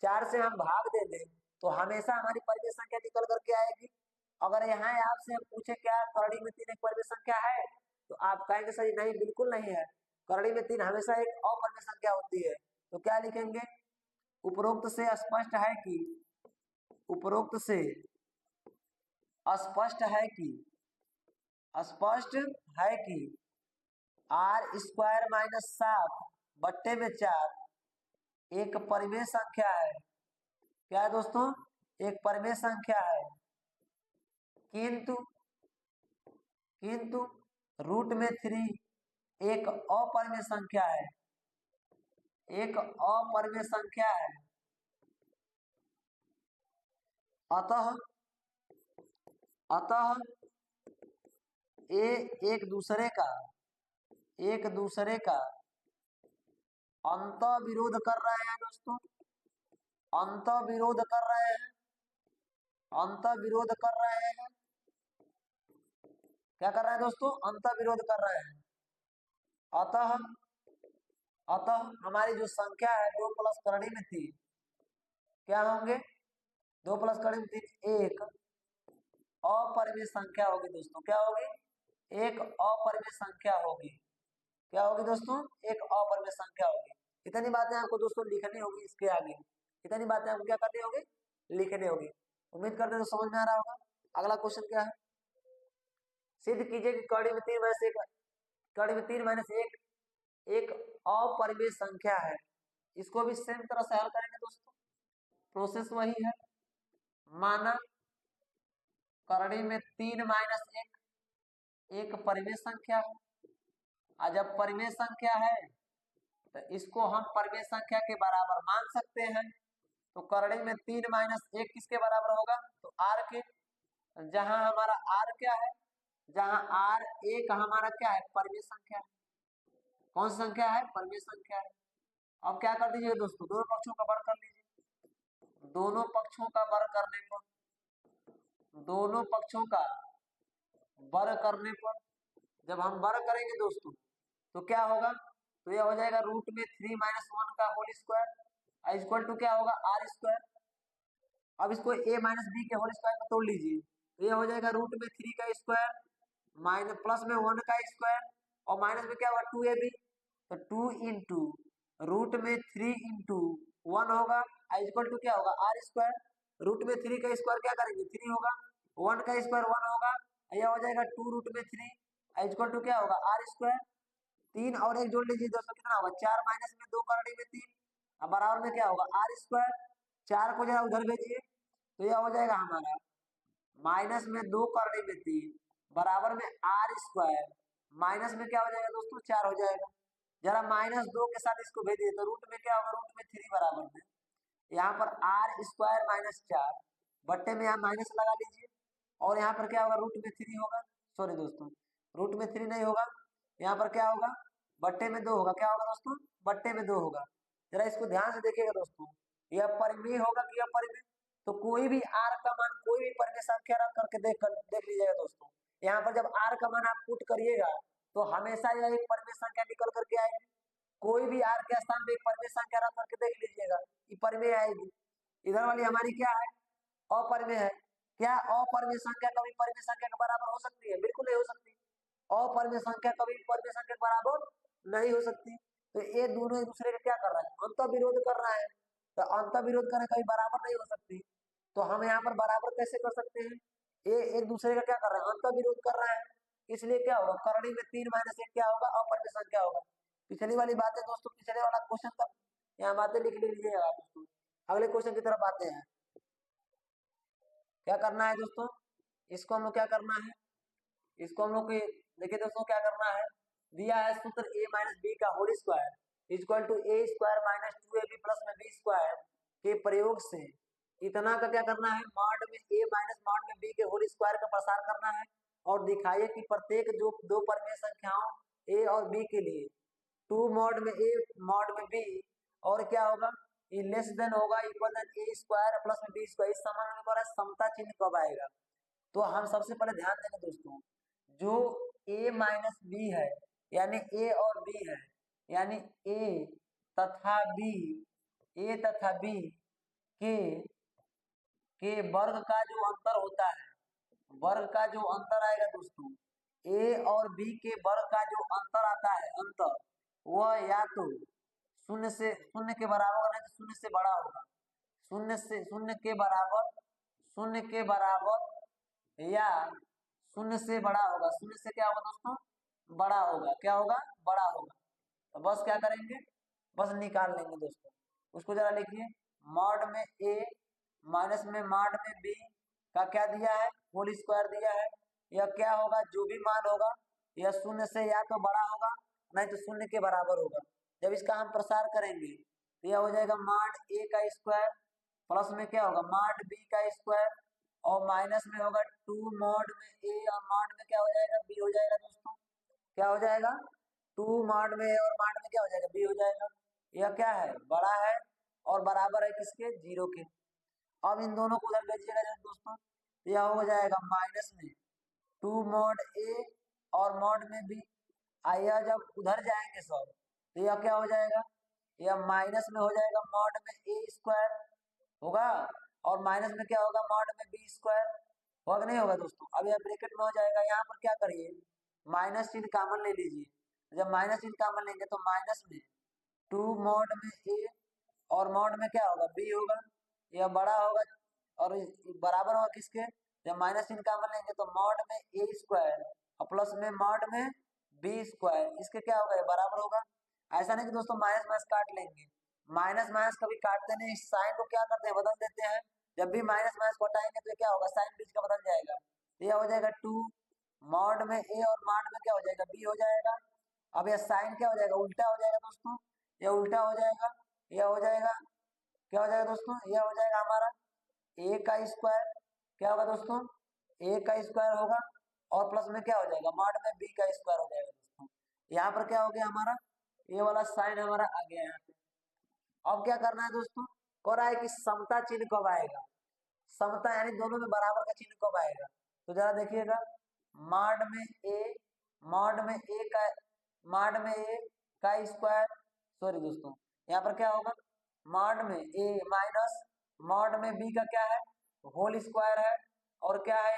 4 से हम भाग दे दें तो हमेशा हमारी परिमेय संख्या निकल करके आएगी। अगर यहाँ आपसे हम पूछे क्या करड़ी में 3 एक परिमेय संख्या है, तो आप कहेंगे सर नहीं, बिल्कुल नहीं है। करड़ी में 3 हमेशा एक अपरिमेय संख्या होती है। तो क्या लिखेंगे? उपरोक्त से स्पष्ट है कि आर स्क्वायर माइनस 7 बट्टे में 4 एक परिमेय संख्या है। क्या है दोस्तों? एक परिमेय संख्या है, किंतु रूट में 3 एक अपरिमेय संख्या है, एक अपरिमेय संख्या है। अतः ये एक दूसरे का अंत विरोध कर रहे हैं दोस्तों, अंत विरोध कर रहे हैं। क्या कर रहे हैं दोस्तों? अंत विरोध कर रहे हैं। अतः हमारी जो संख्या है 2 प्लस करड़ी में 3 क्या होंगे? 2 प्लस करड़ी में 3 एक अपरिमेय संख्या होगी दोस्तों। क्या होगी? एक अपरिमेय संख्या होगी। क्या होगी दोस्तों? एक अपरिमेय संख्या होगी। इतनी बातें आपको दोस्तों लिखनी होगी। इसके आगे इतनी बातें आपको क्या करनी होगी? लिखनी होगी। उम्मीद करते हैं तो समझ में आ रहा होगा। अगला क्वेश्चन क्या है? सिद्ध कीजिए कि कड़ी में 3 माइनस 1 एक अपरिमेय संख्या है। इसको भी सेम तरह से हल करेंगे दोस्तों, प्रोसेस वही है। माना करड़ी में 3 माइनस 1 एक परिमेय संख्या है। और जब परिमेय संख्या है तो इसको हम परिमेय संख्या के बराबर मान सकते हैं। तो करड़ी में 3 माइनस 1 किसके बराबर होगा? तो आर के। जहां हमारा आर क्या है? जहां आर एक हमारा क्या है? परिमेय संख्या है। कौन सी संख्या है? परिमेय संख्या है। अब क्या कर दीजिए दोस्तों? दोनों पक्षों का वर्ग कर लीजिए। दोनों पक्षों का वर्ग करने पर जब हम वर्ग करेंगे दोस्तों तो क्या होगा? तो यह हो जाएगा √3 - 1 का होल स्क्वायर इक्वल टू क्या होगा? R square. अब इसको a माइनस बी के होल स्क्वायर में तोड़ लीजिए, तो ये हो जाएगा रूट में 3 का स्क्वायर माइनस प्लस में 1 का स्क्वायर और माइनस में क्या होगा 2ab, तो 2 इंटू रूट में 3 इंटू 1 होगा इक्वल टू क्या होगा आर स्क्वायर। रूट में 3 का स्क्वायर क्या करेंगे 3 होगा, 1 का स्क्वायर 1 होगा, यह हो जाएगा 2 रूट में 3 इक्वल टू क्या होगा आर स्क्वायर। 3 और 1 जोड़ लीजिए दोस्तों कितना होगा 4 माइनस में 2 करड़ी में 3 अब बराबर में क्या होगा आर स्क्वायर। 4 को जरा उधर भेजिए तो यह हो जाएगा हमारा माइनस में 2 करड़ी में 3 बराबर में आर स्क्वायर माइनस में क्या हो जाएगा दोस्तों 4 हो जाएगा। जरा माइनस 2 के साथ इसको भेजिए तो रूट में क्या होगा रूट में 3 बराबर में यहाँ पर आर स्क्वायर माइनस 4 बट्टे में यहाँ माइनस लगा लीजिए और यहाँ पर क्या होगा रूट में 3 होगा, सॉरी दोस्तों रूट में 3 नहीं होगा, यहाँ पर क्या होगा बट्टे में 2 होगा, क्या होगा दोस्तों बट्टे में 2 होगा। जरा इसको ध्यान से देखिएगा दोस्तों, यह परिमेय होगा कि अपरिमेय, तो कोई भी आर का मान कोई भी परिमेय संख्या रख करके देख लीजिएगा दोस्तों। यहाँ पर जब आर का मान आप पुट करिएगा तो हमेशा यह एक परिमेय संख्या निकल करके आएगी। कोई भी आर के स्थान पे एक परिमेय संख्या रख करके देख लीजिएगा ये परिमेय आएगी। इधर वाली हमारी क्या है अपरिमेय है। क्या अपरिमेय संख्या कभी परिमेय संख्या के बराबर हो सकती है? बिल्कुल नहीं हो सकती। अपरिमेय संख्या कभी परिमेय संख्या के बराबर नहीं हो सकती। तो ये दोनों एक दूसरे का क्या कर रहा है अंतर विरोध कर रहा है, तो अंतर विरोध करने कभी बराबर नहीं हो सकती। तो हम यहाँ पर बराबर कैसे कर सकते हैं, ये एक दूसरे का क्या कर रहा है अंतर विरोध कर रहा है, इसलिए क्या होगा करड़ी में 3 माइनस 1 क्या होगा अपरिमेय संख्या होगा। पिछली वाली बातें दोस्तों पिछले वाला क्वेश्चन तक यहाँ बातें लिख लीजिएगा दोस्तों। अगले क्वेश्चन की तरफ आते हैं। क्या करना है दोस्तों, इसको हम लोग क्या करना है, इसको हम लोग देखिए दोस्तों क्या करना है, दिया है सूत्र a माइनस बी का whole square equal to A square minus 2ab plus में बी स्क्वायर के प्रयोग से इतना का क्या करना है मॉड में a माइनस मॉड में b के होल स्क्वायर का प्रसार करना है और दिखाइए कि प्रत्येक जो दो परिमेय संख्याओं a और b के लिए 2 मॉड में a मॉड में b और क्या होगा ये लेस देन होगा equal then a square plus में b स्क्वायर, इस समान में समता चिन्ह कब आएगा। तो हम सबसे पहले ध्यान देंगे दोस्तों जो a माइनस बी है यानी a और b है यानी a तथा b के वर्ग का जो अंतर होता है, वर्ग का जो अंतर आएगा दोस्तों a और b के वर्ग का जो अंतर आता है अंतर वह या तो शून्य के बराबर होगा नहीं तो शून्य से बड़ा होगा, शून्य के बराबर या शून्य से बड़ा होगा, शून्य से क्या होगा दोस्तों बड़ा होगा, क्या होगा बड़ा होगा। तो बस क्या करेंगे बस निकाल लेंगे दोस्तों। उसको जरा लिखिए मॉड में a माइनस में मॉड में b का क्या दिया है होल स्क्वायर दिया है, यह क्या होगा जो भी मान होगा यह शून्य से या तो बड़ा होगा नहीं तो शून्य के बराबर होगा। जब इसका हम प्रसार करेंगे तो यह हो जाएगा मॉड a का स्क्वायर प्लस में क्या होगा मॉड b का स्क्वायर और माइनस में होगा 2 मॉड में a और मॉड में क्या हो जाएगा b हो जाएगा दोस्तों, क्या हो जाएगा 2 मॉड में और मॉड में क्या हो जाएगा b हो जाएगा। यह क्या है बड़ा है और बराबर है किसके 0 के। अब इन दोनों को उधर भेजिएगा दोस्तों, यह हो जाएगा माइनस में 2 मॉड a और मॉड में b। आइए जब उधर जाएंगे सब तो यह क्या हो जाएगा यह माइनस में हो जाएगा मॉड में a स्क्वायर होगा और माइनस में क्या होगा मॉड में b स्क्वायर होगा नहीं होगा दोस्तों। अब यह ब्रैकेट में हो जाएगा, यहाँ पर क्या करिए माइनस चिन्ह कॉमन ले लीजिए, जब माइनस चिन्ह कॉमन लेंगे तो माइनस में 2 मॉड में a और मॉड में क्या होगा b होगा, यह बड़ा होगा और बराबर होगा किसके, जब माइनस चिन्ह कॉमन लेंगे तो मॉड में a स्क्वायर और प्लस में मॉड में b स्क्वायर, इसके क्या होगा ये बराबर होगा। ऐसा नहीं कि दोस्तों माइनस माइनस काट लेंगे, माइनस माइनस कभी काटते नहीं, साइन को क्या करते हैं बदल देते हैं। जब भी माइनस माइनस को हटाएंगे तो क्या होगा साइन बीच का बदल जाएगा, तो यह हो जाएगा 2 मॉड में a और मॉड में क्या हो जाएगा b हो जाएगा। अब यह साइन क्या हो जाएगा उल्टा हो जाएगा दोस्तों, यह उल्टा हो जाएगा, यह हो जाएगा क्या हो जाएगा दोस्तों यह हो जाएगा हमारा a का स्क्वायर, क्या होगा दोस्तों a का स्क्वायर होगा और प्लस में क्या हो जाएगा मॉड में b का स्क्वायर हो जाएगा दोस्तों। यहाँ पर क्या हो गया हमारा ये वाला साइन हमारा आ गया यहाँ पे। अब क्या करना है दोस्तों कह रहा है कि समता चिन्ह कब आएगा, समता यानी दोनों में बराबर का चिन्ह कब आएगा। तो जरा देखिएगा मॉड में a का स्क्वायर, सॉरी दोस्तों यहाँ पर क्या होगा मॉड में a माइनस मॉड में बी का क्या है, होल स्क्वायर है, और क्या है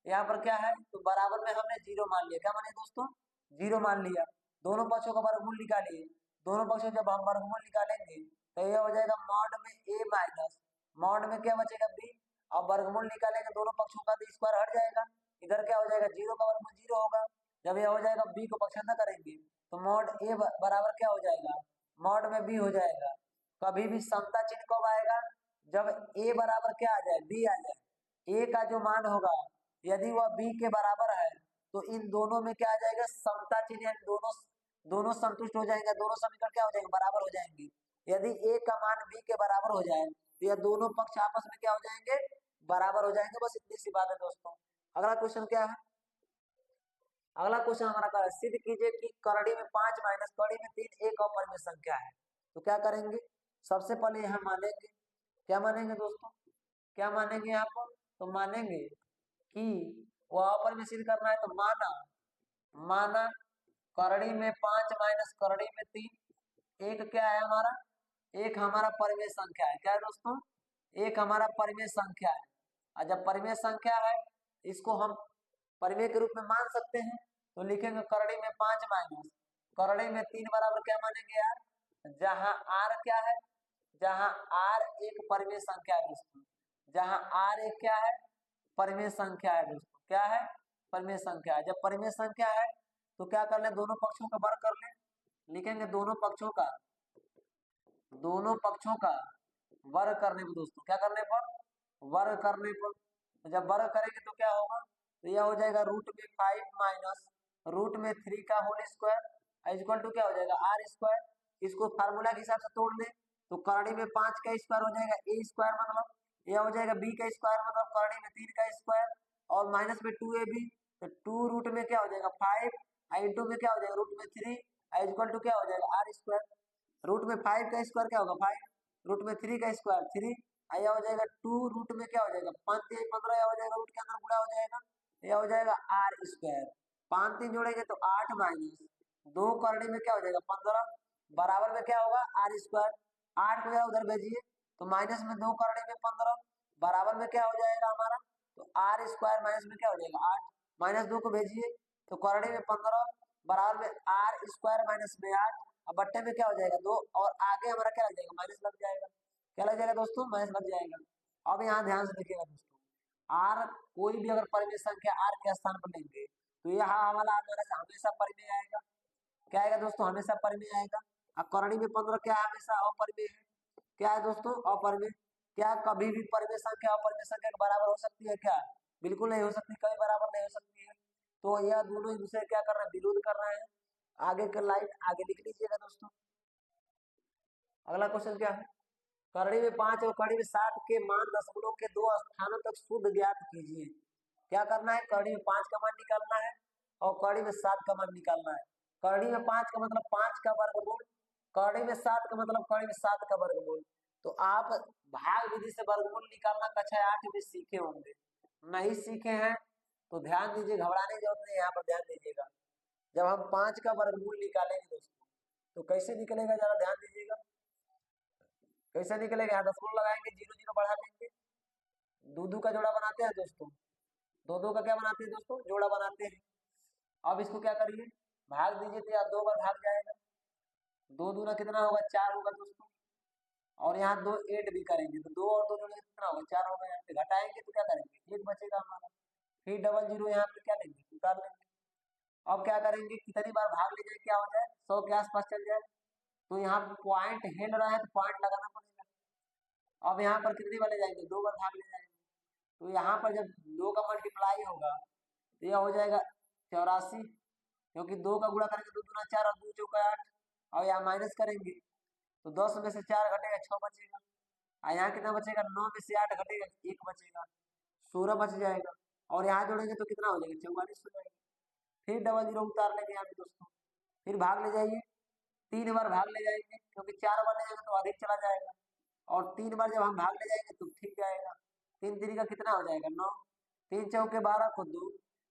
यहाँ पर क्या है, तो बराबर में हमने जीरो मान लिया। क्या माने दोस्तों, जीरो मान लिया। दोनों पक्षों का वर्गमूल निकालिए। दोनों पक्षों जब हम वर्गमूल निकालेंगे तो यह हो जाएगा मॉड में ए माइनस मॉड में क्या बचेगा बी, और वर्गमूल निकालेंगे दोनों पक्षों का तो स्क्वायर हट जाएगा। इधर क्या हो जाएगा, जीरो का वर्गमूल जीरो होगा। जब यह हो जाएगा बी को पक्षांतर करेंगे तो मॉड ए बराबर क्या हो जाएगा, मॉड में बी हो जाएगा। कभी भी समता चिन्ह कब आएगा, जब ए बराबर क्या आ जाए, बी आ जाए। ए का जो मान होगा यदि वह बी के बराबर है तो इन दोनों में क्या आ जाएगा, समता चिन्ह, यानी दोनों दोनों संतुष्ट हो जाएंगे, दोनों समीकरण क्या हो जाएंगे, बराबर हो जाएंगे। यदि ए का मान बी के बराबर हो जाए तो यह दोनों पक्ष आपस में क्या हो जाएंगे, बराबर हो जाएंगे। बस इतनी सी बात है दोस्तों। अगला क्वेश्चन क्या है, अगला क्वेश्चन हमारा क्या है, सिद्ध कीजिए कि करड़ी में 5 माइनस करड़ी में 3 एक अपरिमेय संख्या है। तो क्या करेंगे, सबसे पहले यहाँ मानेंगे, क्या मानेंगे दोस्तों, क्या मानेंगे यहाँ पर, तो मानेंगे कि वह अपरिमेय सिद्ध करना है। तो माना करड़ी में 5 माइनस करड़ी में 3 एक क्या है हमारा, एक हमारा परिमेय संख्या है। क्या है दोस्तों, एक हमारा परिमेय संख्या है। और जब परिमेय संख्या है इसको हम परिमेय के रूप में मान सकते हैं। तो लिखेंगे करड़ी में 5 माइनस करड़ी में 3 बराबर क्या मानेंगे यार, जहां आर क्या है, जहां आर एक परिमेय संख्या है दोस्तों, जहां आर एक क्या है, परिमेय संख्या है दोस्तों। क्या है, परिमेय संख्या है। जब परिमेय संख्या है तो क्या कर ले, दोनों पक्षों का वर्ग कर ले। लिखेंगे दोनों पक्षों का वर्ग करने पर दोस्तों, क्या करने पर, वर्ग करने पर। तो जब वर्ग करेंगे तो क्या होगा, तो यह हो जाएगा रूट में 5 माइनस रूट में 3 का होल स्क्वायर इक्वल टू क्या हो जाएगा, आर स्क्वायर। इसको फार्मूला के हिसाब से तोड़ ले तो करड़ी में 5 का स्क्वायर हो जाएगा ए स्क्वायर, मतलब यह हो जाएगा बी का स्क्वायर, मतलब करड़ी में 3 का स्क्वायर, और माइनस में 2ab, तो 2 रूट में क्या हो जाएगा 5 इंटू में क्या हो जाएगा रूट में 3 इक्वल टू क्या हो जाएगा आर स्क्वायर। रूट में 5 का स्क्वायर क्या होगा 5, रूट में 3 का स्क्वायर 3, यह हो जाएगा 2 रूट में क्या हो जाएगा 5 3 15, यह हो जाएगा रूट के अंदर गुणा हो जाएगा, यह हो जाएगा आर स्क्वायर। 5 3 जोड़ेंगे तो 8 माइनस 2 करने में क्या हो जाएगा 15 बराबर में क्या होगा आर स्क्वायर। 8 को उधर भेजिए तो माइनस में 2 करने में 15 बराबर में क्या हो जाएगा हमारा, तो आर स्क्वायर माइनस में क्या हो जाएगा 8, माइनस 2 को भेजिए तो करने में 15 बराबर में आर स्क्वायर माइनस में 8, अब बट्टे में क्या हो जाएगा 2, और आगे हमारा क्या लग जाएगा माइनस लग जाएगा। क्या लग जाएगा दोस्तों, माइनस लग जाएगा। अब यहाँ ध्यान से देखिएगा दोस्तों, आर कोई भी अगर परिमेय संख्या आर के स्थान पर लेंगे तो यहाँ हमारा हमेशा परिमेय आएगा। क्या आएगा दोस्तों, हमेशा परिमेय आएगा। अब करणी में 15 क्या है, हमेशा अपरिमेय है। क्या है दोस्तों, अपरिमेय। क्या कभी भी परिमेय संख्या अपरिमेय संख्या के बराबर हो सकती है क्या, बिल्कुल नहीं हो सकती, कभी बराबर नहीं हो सकती है। तो यह दोनों एक दूसरे क्या कर रहे हैं, विरोध कर रहे हैं। आगे का लाइन आगे लिख लीजिएगा दोस्तों। अगला क्वेश्चन क्या है, करणी में 5 और करणी में 7 के मान दशमलव के 2 स्थानों तक शुद्ध ज्ञात कीजिए। क्या करना है, करणी में 5 का मान निकालना है और करणी में 7 का मान निकालना है। करणी में 5 का मतलब 5 का वर्गमूल, करणी में 7 का मतलब करणी में 7 का वर्गमूल। तो आप भाग विधि से वर्गमूल निकालना कक्षा 8 में सीखे होंगे, नहीं सीखे हैं तो ध्यान दीजिए, घबराने की जरूरत नहीं, यहाँ पर ध्यान दीजिएगा। जब हम 5 का वर्गमूल निकालेंगे दोस्तों तो कैसे निकलेगा, जरा ध्यान दीजिएगा कैसे निकलेगा। यहाँ दशमलव लगाएंगे, जीरो जीरो बढ़ा लेंगे, दो दो का जोड़ा बनाते हैं दोस्तों, दो दो का क्या बनाते हैं दोस्तों, जोड़ा बनाते हैं। अब इसको क्या करिए, भाग दीजिए तो यार 2 बार भाग जाएगा, 2 दूना कितना होगा 4 होगा दोस्तों, और यहाँ 2 ऐड भी करेंगे तो 2 और 2 जोड़ेंगे कितना होगा 4 होगा। यहाँ पे घटाएंगे तो क्या करेंगे 1 बचेगा हमारा, फिर डबल जीरो यहाँ पे क्या लेंगे उतार लेंगे। अब क्या करेंगे, कितनी बार भाग ले जाए क्या हो जाए 100 के आसपास चल जाए, तो यहाँ पॉइंट हिल रहा है तो पॉइंट लगाना पड़ेगा। अब यहाँ पर कितनी बार ले जाएंगे 2 बार भाग ले जाएंगे, तो यहाँ पर जब 2 का मल्टीप्लाई होगा तो यह हो जाएगा 84, क्योंकि 2 का गुणा करेंगे 2 दूना 4 और 2 चौका 8, और यहाँ माइनस करेंगे तो 10 में से 4 घटेगा 6 बचेगा, और यहाँ कितना बचेगा 9 में से 8 घटेगा 1 बचेगा, 16 बच जाएगा, और यहाँ जोड़ेंगे तो कितना हो जाएगा 44 हो जाएगा। फिर डबल जीरो उतार लेंगे यहाँ पे दोस्तों, फिर भाग ले जाइए, 3 बार भाग ले जाएंगे क्योंकि 4 बार ले जाएंगे तो अधिक चला जाएगा, और 3 बार जब हम भाग ले जाएंगे तो ठीक जाएगा। 3 3 का कितना हो जाएगा 9, 3 चौके 12 को 2,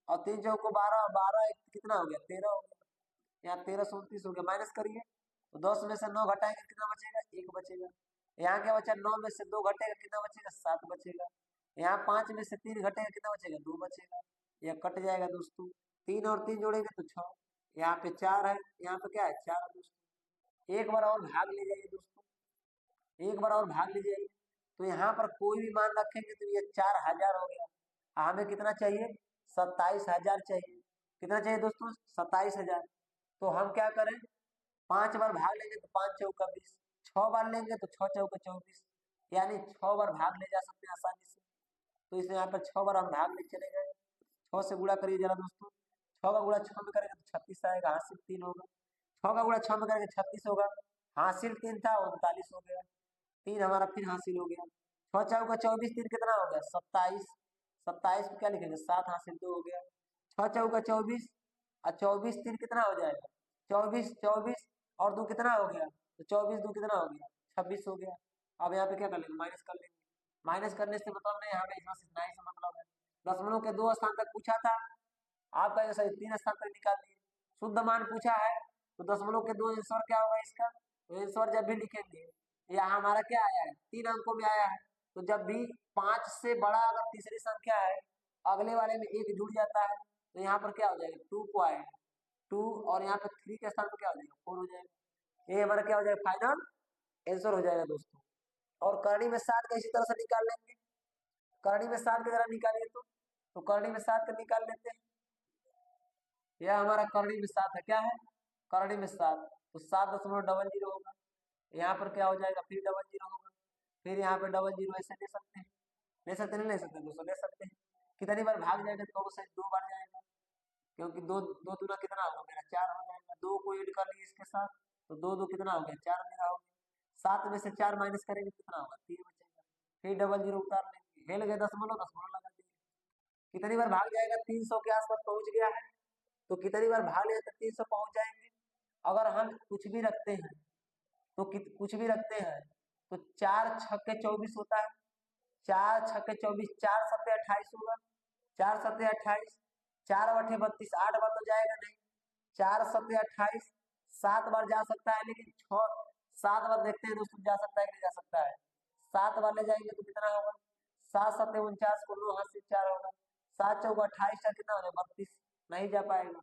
और 3 चौको 12, 12 कितना हो गया 13 हो गया, यहाँ 13 29 हो गया, माइनस करिए तो 10 में से 9 घटाएंगे कितना बचेगा 1 बचेगा। यहाँ क्या बचा, 9 में से 2 घटेगा कितना बचेगा, 7 बचेगा। यहाँ 5 में से 3 घटेगा कितना बचेगा, 2 बचेगा। यह कट जाएगा दोस्तों, 3 और 3 जोड़ेंगे तो 6। यहाँ पे 4 है, यहाँ पे क्या है, 4 है दोस्तों। एक बार और भाग ले जाइए दोस्तों, एक बार और भाग ले जाइए। तो यहाँ पर कोई भी मान रखेंगे तो ये 4000 हो गया। हमें कितना चाहिए, 27,000 चाहिए। कितना चाहिए दोस्तों, 27,000। तो हम क्या करें, 5 बार भाग लेंगे तो 5 चौका 20, 6 बार लेंगे तो 6 चौका 24, यानी 6 बार भाग ले जा सकते हैं आसानी से। तो इसे यहाँ पर 6 बार हम भाग ले चले गए। 6 से गुणा करिए जरा दोस्तों, 6 का गुणा 6 में करेंगे तो 36 आएगा, हासिल 3 होगा। 6 का गुणा 6 में करेंगे 36 होगा, हासिल 3 था 39 हो गया। 3 हमारा फिर हासिल हो गया। 6 चौका 24, 3 कितना हो गया, 27। 27 को क्या लिखेंगे, 7 हासिल 2 हो गया। 6 चौका 24 और 24 3 कितना हो जाएगा, 24। 24 और 2 कितना हो गया, तो 24 2 कितना हो गया, 26 हो गया। अब यहाँ पे क्या कर लेंगे, माइनस कर लेंगे। माइनस करने से मतलब नहीं, हमें इतना इतना ही से मतलब है। दशमलव के 2 स्थान तक पूछा था, आपका ये सही 3 स्थान तक निकाल दिए। शुद्ध मान पूछा है तो दशमलव के 2 आंसर क्या होगा इसका, तो आंसर जब भी लिखेंगे, यहाँ हमारा क्या आया है, 3 अंकों में आया है। तो जब भी 5 से बड़ा अगर तीसरी संख्या है, अगले वाले में 1 जुड़ जाता है, तो यहाँ पर क्या हो जाएगा, 2.2, और यहाँ पर 3 के स्थान पर क्या हो जाएगा, 4 हो जाएगा। ये हमारा क्या हो जाएगा, फाइनल आंसर हो जाएगा दोस्तों। और करनी में 7 का इसी तरह से निकाल लेंगे। करनी में 7 की तरह निकालिए तो करनी में 7 का निकाल लेते हैं। यह हमारा करनी में 7 है, क्या है, करनी में 7, तो 7.00 होगा। यहाँ पर क्या हो जाएगा, फिर 00 होगा, फिर यहाँ पे 00 ऐसे ले सकते हैं, ले सकते नहीं ले सकते दोस्तों, ले सकते हैं। कितनी बार भाग जाएगा, तो से 2 बार जाएगा, क्योंकि दो दो दूना कितना होगा मेरा, 4 हो जाएगा। 2 को ऐड कर लीजिए इसके साथ, तो 2 2 कितना हो गया, 4 मेरा हो गया। 7 में से 4 माइनस करेंगे कितना होगा, 3 बचेगा। फिर 00 उतार लेंगे, हेल गए दशमलव, दशमलव लगा देंगे। कितनी बार भाग जाएगा, 300 के आसपास पहुंच गया है। तो कितनी बार भाग लिया तो 300 पहुंच जाएंगे। अगर हम कुछ भी रखते हैं तो कुछ भी रखते हैं तो 4 छक्के 24 होता है। 4 छक्के 24, 4 सत्ते 28 होगा, 4 सत्ते 28, 4 अठे 32, 8 बार तो जाएगा नहीं। 4 सत्ते 28, 7 बार जा सकता है, लेकिन 7 बार देखते हैं दोस्तों, जा सकता है कि नहीं जा सकता है। 7 बार ले जाएंगे तो कितना होगा, 7 सत्ते 49 को 9 हाथ से 4 होगा, 7 चौका 28 का कितना हो जाएगा, 32, नहीं जा पाएगा।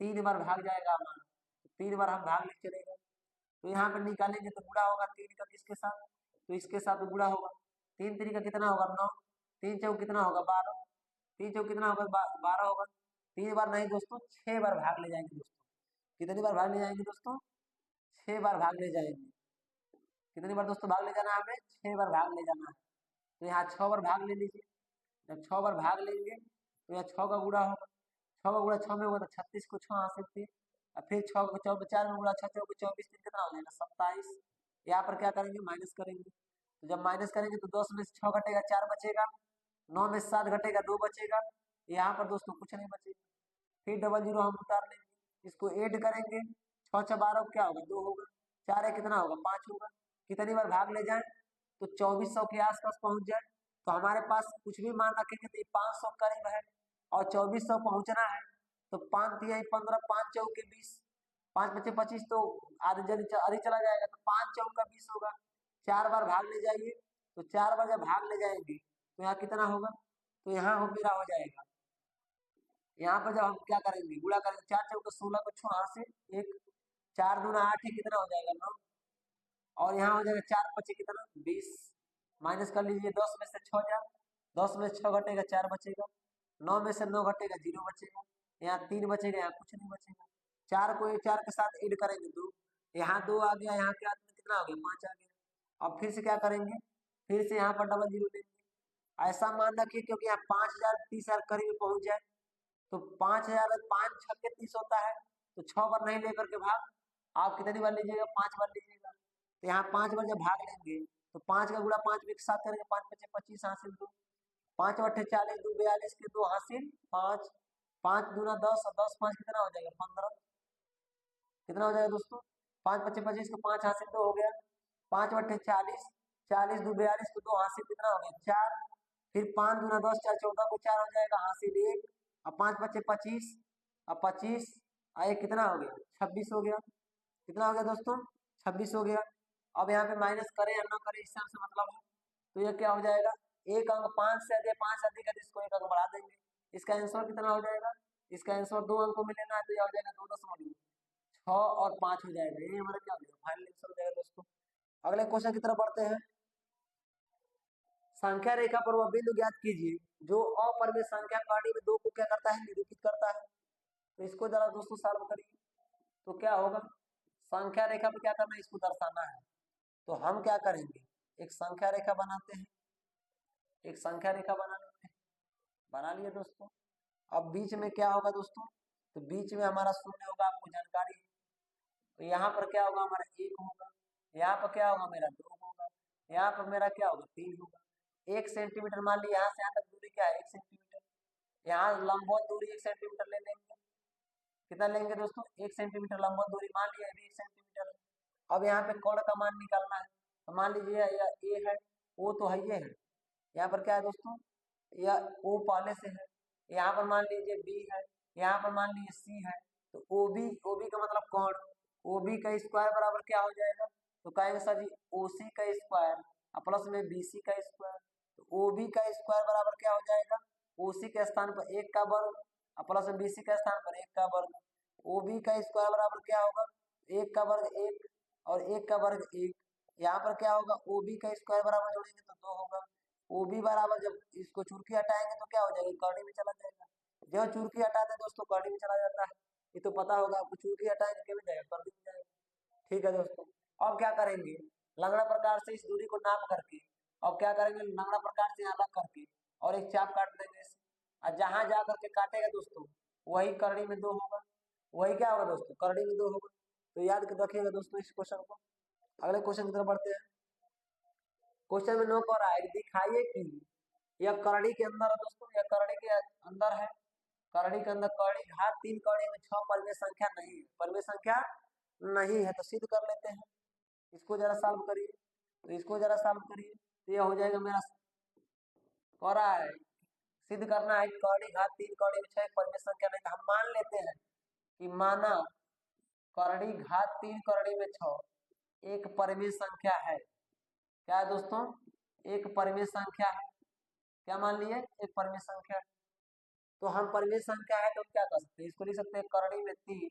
3 बार भाग जाएगा हमारा, 3 बार हम भाग ले चलेगा। तो यहाँ पर निकालेंगे तो गुणा होगा 3 का किसके साथ, तो इसके साथ गुणा होगा। 3 3 का कितना होगा, 9, 3 चौक कितना होगा, 12, 3 चौक कितना होगा, 12 होगा। 3 बार नहीं दोस्तों, 6 बार भाग ले जाएंगे दोस्तों। कितनी बार भाग ले जाएंगे दोस्तों, 6 बार भाग ले जाएंगे। कितनी बार दोस्तों भाग ले जाना है, हमें 6 बार भाग ले जाना है। तो यहाँ 6 बार भाग ले लीजिए। जब 6 बार भाग लेंगे तो यहाँ 6 का गुणा होगा, 6 का गुणा 6 में होगा तो 36 को 6 हाथ से, और फिर 6 को 4 में गुणा 6 चौके 24, कितना हो जाएगा, 27। यहाँ पर क्या करेंगे, माइनस करेंगे। तो जब माइनस करेंगे तो 10 में से 6 घटेगा, 4 बचेगा। 9 में से 7 घटेगा, 2 बचेगा। यहाँ पर दोस्तों कुछ नहीं बचेगा। फिर 00 हम उतार लेंगे, इसको ऐड करेंगे। 6 6 12 क्या होगा, 2 होगा। 4 है कितना होगा, 5 होगा। कितनी बार भाग ले जाए तो 2400 के आसपास पहुंच जाए। तो हमारे पास कुछ भी मान रखेंगे तो 500 करीब है, और 2400 पहुंचना है। तो 5 तिहाई 15, 5 चौके 20, 5 बचे 25, तो आधे आधी चला जाएगा, तो 5 चौका 20 होगा। 4 बार भाग ले जाइए, तो 4 बार जब भाग ले जाएंगे तो यहाँ कितना होगा, तो यहाँ हो मेरा हो जाएगा। यहाँ पर जब हम क्या करेंगे, गुणा करेंगे, 4 चौके 16 को 6 हाथ से 1, 4 दूना 8 है, कितना हो जाएगा, 9, और यहाँ हो जाएगा 4 पचे कितना, 20। माइनस कर लीजिए, 10 में से 6 जा, 10 में से 6 घटेगा, 4 बचेगा। 9 में से 9 घटेगा, 0 बचेगा। यहाँ 3 बचेगा, यहाँ कुछ नहीं बचेगा। 4 को 4 के साथ ऐड करेंगे 2, यहाँ 2 आ गया, यहाँ क्या कितना हो गया, 5 आ गया। अब फिर से क्या करेंगे, फिर से यहाँ पर 00 लेंगे। ऐसा मान रखिए क्योंकि यहाँ 5000 30,000 करीब पहुंच जाए, तो 5000 5 छक्के 30 होता है, तो 6 बार नहीं लेकर के भाग, आप कितनी बार लीजिएगा, 5 बार लीजिएगा। तो यहाँ 5 बार जब भाग लेंगे तो 5 का गुणा 5 एक साथ करेंगे, 5 पचे 25 हासिल 2, 5 अठे 40, 2 42 के 2 हासिल 5, 5 दूना 10, और 10 5 कितना हो जाएगा, 15। कितना हो जाएगा दोस्तों, 5 पचे 25 को 5 हासिल 2 हो गया। 5 अठे 40, 40 2 42 को 2 हासिल कितना हो गया, 4। फिर 5 दूना 10, 4 14 को 4 हो जाएगा, हासिल 1, और 5 पचे 25, और 25 आए कितना हो गया, 26 हो गया। कितना हो गया दोस्तों, 26 हो गया। अब यहाँ पे माइनस करें या ना करें इससे हमसे मतलब है। तो ये क्या हो जाएगा, एक अंक 5 से अधिक, 5 अधिक है तो इसको एक अंक बढ़ा देंगे। इसका आंसर कितना हो जाएगा, इसका आंसर 2 अंकों में लेना है तो यह हो जाएगा 2.6 और 5 हो जाएगा। ये हमारा क्या हो जाएगा, फाइनल आंसर हो जाएगा दोस्तों। अगले क्वेश्चन की तरफ बढ़ते हैं। संख्या रेखा पर वह बिंदु ज्ञात कीजिए जो अपरिमेय संख्या कड़ी में 2 को क्या करता है, निरूपित करता है। तो इसको जरा दोस्तों सॉल्व करिए। तो क्या होगा, संख्या रेखा पर क्या करना है, इसको दर्शाना है। तो हम क्या करेंगे, एक संख्या रेखा बनाते हैं, एक संख्या रेखा बना लेते हैं। बना लिए दोस्तों। अब बीच में क्या होगा दोस्तों, तो बीच में हमारा शून्य होगा, आपको जानकारी है। तो यहाँ पर क्या होगा, हमारा 1 होगा, यहाँ पर क्या होगा मेरा 2 होगा, यहाँ पर मेरा क्या होगा 3 होगा। 1 सेंटीमीटर मान ली, यहाँ से यहाँ तक दूरी क्या है 1 सेंटीमीटर। यहाँ लंबवत दूरी 1 सेंटीमीटर ले लेंगे। कितना लेंगे दोस्तों, 1 सेंटीमीटर लंबवत दूरी मान लिया, अभी 1 सेंटीमीटर है। अब यहाँ पे कोण का मान निकालना है। तो मान लीजिए यह ए है, ओ तो है ये है। यहाँ पर क्या है दोस्तों, यह ओ पहले से है। यहाँ पर मान लीजिए बी है, यहाँ पर मान लीजिए सी है। तो ओ बी का मतलब कोण, ओ बी का स्क्वायर बराबर क्या हो जाएगा, तो कहेंगे सर जी ओ सी का स्क्वायर प्लस में बी सी का स्क्वायर। तो ओ बी का स्क्वायर बराबर क्या हो जाएगा, ओ सी के स्थान पर 1 का वर्ग प्लस में बी सी के स्थान पर 1 का वर्ग। ओ बी का स्क्वायर बराबर क्या होगा, 1 का वर्ग 1 और 1 का वर्ग 1। यहाँ पर क्या होगा, ओ बी का स्क्वायर बराबर जोड़ेंगे तो 2 होगा। ओ बी बराबर, जब इसको चुरकी हटाएंगे तो क्या हो जाएगा, कड़ी में चला जाएगा। जब चुरकी हटाते दोस्तों कड़ी में चला जाता है, ये तो पता होगा आपको। चुरकी हटाएंगे क्या जाएगा, कड़ी में जाएगा। ठीक है दोस्तों। अब क्या करेंगे, लंगड़ा प्रकार से इस दूरी को नाप करके, अब क्या करेंगे, लंगड़ा प्रकार से यहाँ रख करके और एक चाप काट देंगे इसे। और जहां जा करके काटेगा दोस्तों, वही करड़ी में 2 होगा। वही क्या होगा दोस्तों, करड़ी में 2 होगा। तो याद रखिएगा दोस्तों इस क्वेश्चन को। अगले क्वेश्चन की तरफ बढ़ते हैं। क्वेश्चन में नो कर रहा है, दिखाइए कि यह करड़ी के अंदर है दोस्तों, यह करड़ी के अंदर है। करड़ी के अंदर कड़ी घात 3 कड़ी में 6 परमेय संख्या नहीं है, परमेय संख्या नहीं है। तो सिद्ध कर लेते हैं, इसको जरा सॉल्व करिए। तो इसको जरा सॉल्व करिए तो यह हो जाएगा मेरा, कह रहा है सिद्ध करना है कड़ी घात 3 कड़ी में 6 परमेय संख्या नहीं। तो हम मान लेते हैं कि माना करड़ी घात 3 करड़ी में 6 एक परमेय संख्या है। क्या है दोस्तों, एक परमेय संख्या है। क्या मान लिए, एक परमेय संख्या है। तो हम परमेय संख्या है तो क्या कर सकते हैं, इसको लिख सकते हैं करड़ी में 3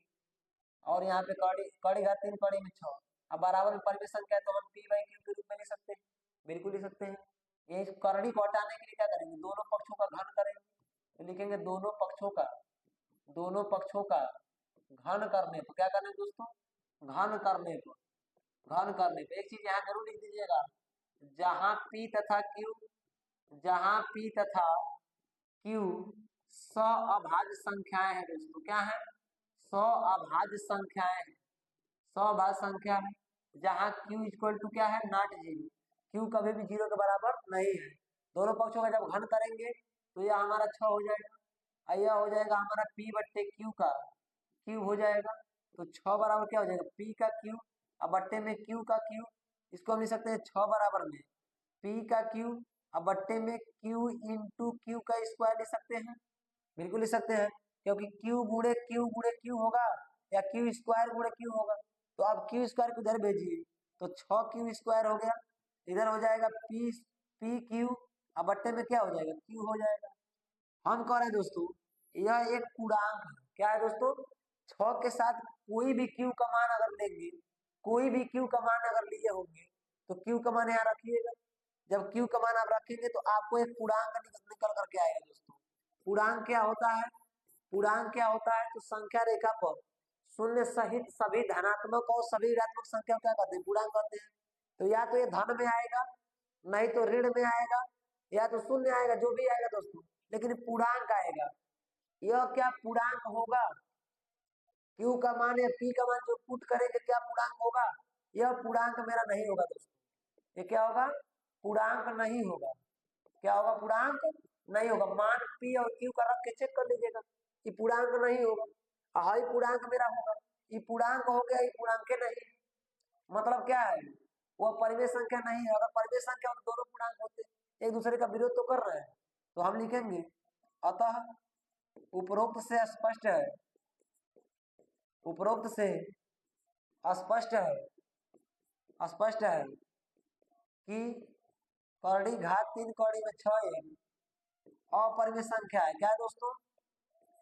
और यहाँ पे कड़ी घात 3 कड़ी में 6। अब बराबर में परमेय संख्या है तो हम पी बाई क्यू के रूप में लिख सकते हैं, बिल्कुल लिख सकते हैं। ये करड़ी को हटाने के लिए क्या करेंगे, दोनों पक्षों का घन करेंगे। तो लिखेंगे दोनों पक्षों का घन करने पर, क्या करना है दोस्तों, घन करने पर, घन करने पर। एक चीज यहाँ जरूर लिख दीजिएगा, जहां पी तथा क्यू, जहां पी तथा क्यू अभाज्य संख्याएं हैं दोस्तों। क्या है, अभाज्य संख्याएं हैं, अभाज्य संख्या है। जहां क्यू इक्वल टू क्या है, नॉट जीरो, क्यू कभी भी 0 के बराबर नहीं है। दोनों पक्षों का जब घन करेंगे तो यह हमारा 6 हो जाएगा, और यह हो जाएगा हमारा पी बट्टे क्यू का क्यूब हो जाएगा। तो 6 बराबर क्या हो जाएगा, पी का क्यू अब बट्टे में क्यू का क्यू। इसको हम लिख सकते हैं 6 बराबर में पी का क्यू अब बट्टे में क्यू इंटू क्यू का स्क्वायर लिख सकते हैं, बिल्कुल लिख सकते हैं। क्योंकि क्यू गुणे क्यू होगा या क्यू स्क्वायर गुणे क्यू होगा। तो आप क्यू स्क्वायर को इधर भेजिए तो 6 क्यू स्क्वायर हो गया, इधर हो जाएगा पी पी क्यू अब बट्टे में क्या हो जाएगा, क्यू हो जाएगा। हम कह रहे हैं दोस्तों यह एक पूर्णांक है। क्या है दोस्तों, 6 के साथ कोई भी क्यू का मान अगर लेंगे, कोई भी क्यू का मान अगर लिए होंगे तो क्यू का मान यहाँ रखिएगा। जब क्यू का मान आप रखेंगे तो आपको एक पूर्णांक निकल करके आएगा दोस्तों। पूर्णांक क्या होता है, पूर्णांक क्या होता है, तो संख्या रेखा पर शून्य सहित सभी धनात्मक और सभी ऋणात्मक संख्या क्या कहते हैं, पूर्णांक कहते हैं। तो या तो ये धन में आएगा, नहीं तो ऋण में आएगा, या तो शून्य आएगा, जो भी आएगा दोस्तों, लेकिन पूर्णांक आएगा। यह क्या पूर्णांक होगा, क्यू का मान या पी का मान जो पुट करेंगे क्या पूर्णांक होगा, यह पूर्णांक मेरा नहीं होगा दोस्तों। ये क्या होगा, पूर्णांक नहीं होगा। क्या होगा, पूर्णांक नहीं होगा। मान पी और क्यू का रख के चेक कर लीजिएगा, ये पूर्णांक नहीं होगा। हाई पूर्णांक मेरा होगा, ये पूर्णांक हो गया, ये पूर्णांक नहीं। मतलब क्या है, वह परिमेय संख्या नहीं है। अगर परिमेय संख्या तो दोनों पूर्णांक होते, एक दूसरे का विरोध तो कर रहे हैं। तो हम लिखेंगे अतः उपरोक्त से स्पष्ट है, उपरोक्त से स्पष्ट है स्पष्ट है कि कौड़ी घात 3 कौड़ी में 6 एक अपरिमेय संख्या है। क्या है दोस्तों?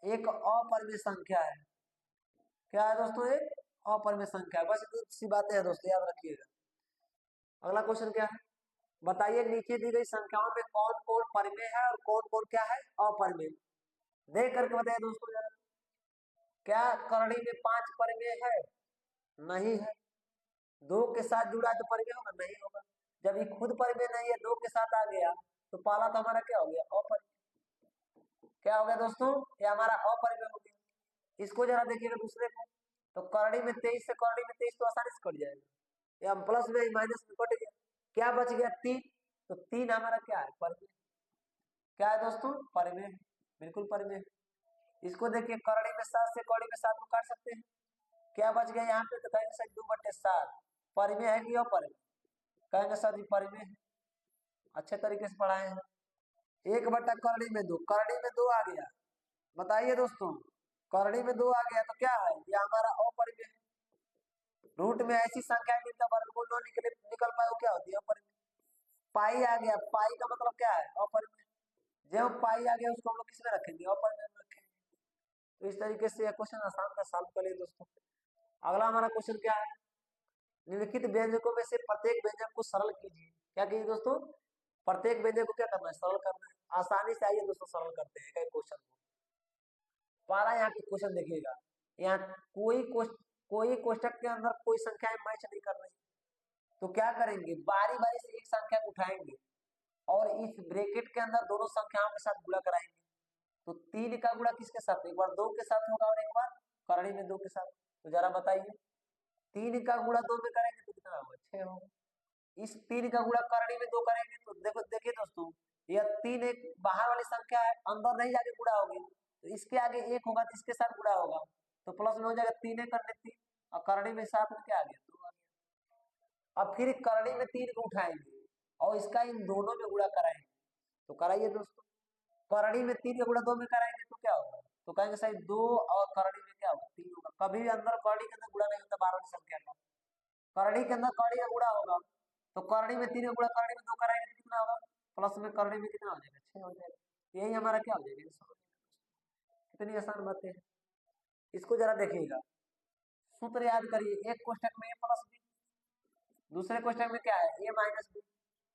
एक अपरिमेय संख्या है। क्या है दोस्तों? एक अपरिमेय संख्या है। बस इतनी सी बातें हैं दोस्तों, याद रखिएगा। अगला क्वेश्चन क्या है? बताइए नीचे दी गई संख्याओं में कौन कौन परिमेय है और कौन कौन क्या है अपरिमेय। देख करके बताइए दोस्तों जरा। क्या करड़ी में 5 परिमेय है? नहीं है। 2 के साथ जुड़ा तो परिमेय होगा? नहीं होगा। जब ये खुद परिमेय नहीं है, 2 के साथ आ गया तो पहला तो हमारा क्या हो गया? अपरिमेय। क्या हो गया दोस्तों? ये हमारा अपरिमेय हो गया। इसको जरा देखिएगा दूसरे को। तो करड़ी में 23 से करड़ी में 23 तो आसानी से कट जाएगा। या प्लस में माइनस में कट गया, क्या बच गया? 3। तो 3 हमारा क्या है? परिमेय। क्या है दोस्तों? परिमेय। बिल्कुल परिमेय। इसको देखिए, करड़ी में 7 से कौड़ी में 7 को काट सकते हैं। क्या बच गया यहाँ पे? तो कहेंगे सर 2/7 परिमेय है कि अपरिमेय? कहेंगे सर जी परिमेय है। अच्छे तरीके से पढ़ाए हैं। 1 बटा करड़ी में 2, करड़ी में 2 आ गया। बताइए दोस्तों, करड़ी में 2 आ गया तो क्या है? ये हमारा अपरिमेय है। रूट में ऐसी संख्या है जिनका वर्गमूल न निकल पाए वो क्या होती है? अपरिमेय। पाई आ गया, पाई का मतलब क्या है? अपरिमेय। जब पाई आ गया उसको हम लोग किस में रखेंगे? अपरिमेय में रखेंगे। तो इस तरीके से यह क्वेश्चन आसान का सॉल्व करिए दोस्तों। अगला हमारा क्वेश्चन क्या है? निम्नलिखित व्यंजकों में से प्रत्येक व्यंजक को सरल कीजिए। क्या कीजिए दोस्तों? प्रत्येक व्यंजक को क्या करना है? सरल करना है। आसानी से आइए दोस्तों सरल करते हैं क्वेश्चन को। पारा यहाँ के क्वेश्चन देखिएगा, यहाँ कोई कोष्टक के अंदर कोई संख्याएं मैच नहीं कर रही। तो क्या करेंगे? बारी बारी से एक संख्या को उठाएंगे और इस ब्रैकेट के अंदर दोनों संख्याओं के साथ गुणा कराएंगे। तो 3 का गुणा किसके साथ? एक बार 2 के साथ होगा और एक बार करड़ी में 2 के साथ। तो जरा बताइए, 3 का गुणा 2 में करेंगे तो कितना होगा? 6 होगा। इस 3 का गुणा करड़ी में 2 करेंगे तो देखो, देखिए दोस्तों, यह 3 एक बाहर वाली संख्या है, अंदर नहीं जाके गुणा होगी। तो इसके आगे 1 होगा तो इसके साथ गुणा होगा, तो प्लस में हो जाएगा 3 करने 3, और करड़ी में साथ में क्या आ गया? 2 आ गया। अब फिर करड़ी में 3 को उठाएंगे और इसका इन दोनों में गुणा कराएंगे। तो कराइए दोस्तों, करड़ी में 3 का गुणा 2 में कराएंगे तो क्या होगा? तो कहेंगे सही 2 और करड़ी में क्या होगा? 3 होगा। कभी भी अंदर करड़ी के अंदर गुणा नहीं होता बाहर वाली संख्या का। करड़ी के अंदर करड़ी का गुणा होगा, तो करड़ी में 3 का गुणा करड़ी में 2 कराएंगे तो कितना होगा? प्लस में करड़ी में कितना हो जाएगा? 6 हो जाएगा। यही हमारा क्या हो जाएगा? कितनी आसान बातें हैं। इसको जरा देखिएगा, सूत्र याद करिए। एक कोष्टक में a प्लस बी, दूसरे कोष्टक में क्या है? a minus B.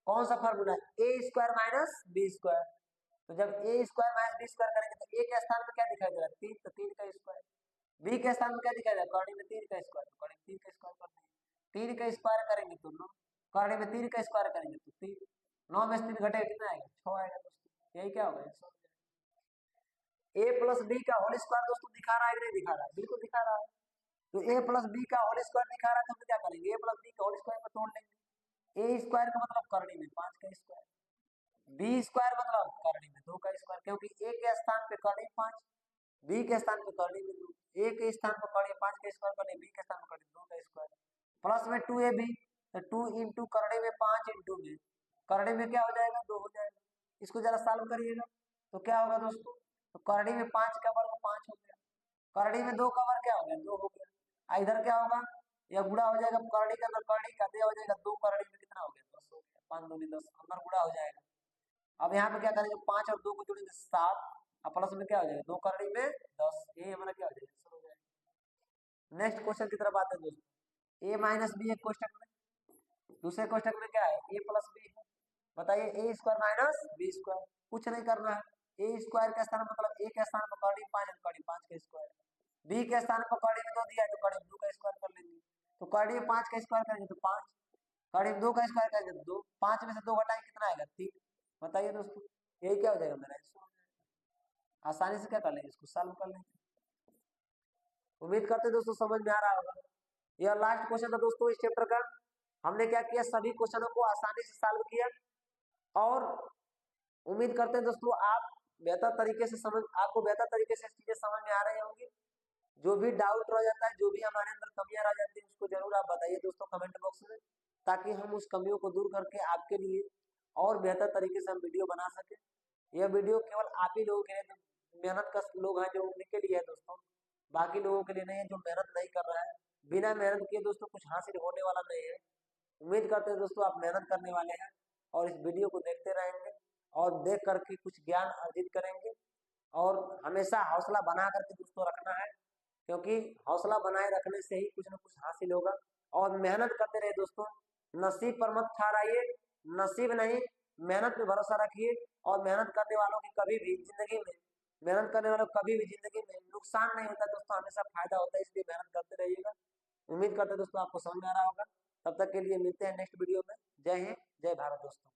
कौन सा फॉर्मूला है? A square minus B square. तो जब A square minus B square करेंगे तो ए के स्थान में क्या दिखाई दे रहा है? 3, तो 3 का स्क्वायर। बी के स्थान में क्या दिखाई दे रहा है? करड़ी में 3 का स्क्वायर, तो करड़ी में 3 का स्क्वायर कर देंगे। 3 का स्क्वायर करेंगे तो 9, करड़ी में 3 का स्क्वायर करेंगे तो 3, 9 में से 3 घटेगा कितना आएगा? 6 आएगा दोस्तों। यही क्या होगा? ए प्लस बी का होल स्क्वायर दोस्तों दिखा रहा है कि नहीं दिखा रहा है? बिल्कुल दिखा रहा है। तो ए प्लस बी का होल स्क्वायर दिखा रहा है तो हम क्या करेंगे? ए प्लस बी का होल स्क्वायर में तोड़ लेंगे। ए स्क्वायर का मतलब करड़ी में 5 का स्क्वायर, बी स्क्वायर मतलब करड़ी में 2 का स्क्वायर, क्योंकि ए के स्थान पे करड़ी 5, बी के स्थान पे करड़ी में 2, ए के स्थान पर करड़ी 5 का स्क्वायर करने, बी के स्थान पर करड़ी 2 का स्क्वायर, प्लस में 2ab, तो 2 इंटू करड़ी में 5 इंटू में करड़ी में क्या हो जाएगा? 2 हो जाएगा। इसको जरा सॉल्व करिएगा तो क्या होगा दोस्तों? तो करड़ी में 5 का वर्ग 5 हो गया, करड़ी में 2 का वर्ग क्या हो गया? 2 हो गया। इधर क्या होगा? यह गुणा हो जाएगा, करड़ी के अंदर करड़ी का दे हो जाएगा, 2 करड़ी में कितना हो गया? 10 हो गया। 5 दूनी 10, अंदर गुणा हो जाएगा। अब यहाँ पे क्या करेंगे? 5 और 2 को जोड़ेंगे 7, और प्लस में क्या हो जाएगा? 2 करड़ी में 10, ये हमारा क्या हो जाएगा? आंसर हो जाएगा। नेक्स्ट क्वेश्चन की तरफ आते हैं दोस्तों। ए माइनस बी एक क्वेश्चन में, दूसरे क्वेश्चन में क्या है? ए प्लस बी है। बताइए ए स्क्वायर माइनस बी स्क्वायर, कुछ नहीं करना है। ए स्क्वायर का स्थान मतलब ए के स्थान पर करड़ी 5 और करड़ी 5 का स्क्वायर, बी के स्थान पर करड़ी में 2 दिया है तो करड़ी में 2 का स्क्वायर कर लेंगे। तो करड़ी में 5 का स्क्वायर करेंगे तो 5, करड़ी में 2 का स्क्वायर करेंगे तो 2, 5 में से 2 घटाएंगे कितना आएगा? 3। बताइए दोस्तों, यही क्या हो जाएगा? मेरा आंसर हो जाएगा। आसानी से क्या कर लेंगे? इसको सॉल्व कर लेंगे। उम्मीद करते हैं दोस्तों समझ में आ रहा होगा। यह लास्ट क्वेश्चन था दोस्तों इस चैप्टर का। हमने क्या किया? सभी क्वेश्चनों को आसानी से सॉल्व किया, और उम्मीद करते हैं दोस्तों आपको बेहतर तरीके से चीजें समझ में आ रही होंगी। जो भी डाउट रह जाता है, जो भी हमारे अंदर कमियां रह जाती है, उसको जरूर आप बताइए दोस्तों कमेंट बॉक्स में, ताकि हम उस कमियों को दूर करके आपके लिए और बेहतर तरीके से हम वीडियो बना सके। यह वीडियो केवल आप ही लोगों के लिए, मेहनत कश लोग हैं जो उनके लिए है दोस्तों, बाकी लोगों के लिए नहीं है जो मेहनत नहीं कर रहा है। बिना मेहनत किए दोस्तों कुछ हासिल होने वाला नहीं है। उम्मीद करते हैं दोस्तों आप मेहनत करने वाले हैं और इस वीडियो को देखते रहेंगे और देख करके कुछ ज्ञान अर्जित करेंगे। और हमेशा हौसला बना करके दोस्तों रखना है, क्योंकि हौसला बनाए रखने से ही कुछ न कुछ हासिल होगा। और मेहनत करते रहे दोस्तों, नसीब पर मत ठहराइए, नसीब नहीं मेहनत पे भरोसा रखिए। और मेहनत करने वालों की कभी भी जिंदगी में मेहनत करने वालों को कभी भी जिंदगी में नुकसान नहीं होता दोस्तों, हमेशा फायदा होता है। इसलिए मेहनत करते रहिएगा। उम्मीद करते हैं दोस्तों आपको समझ में आ रहा होगा। तब तक के लिए मिलते हैं नेक्स्ट वीडियो में। जय हिंद, जय भारत दोस्तों।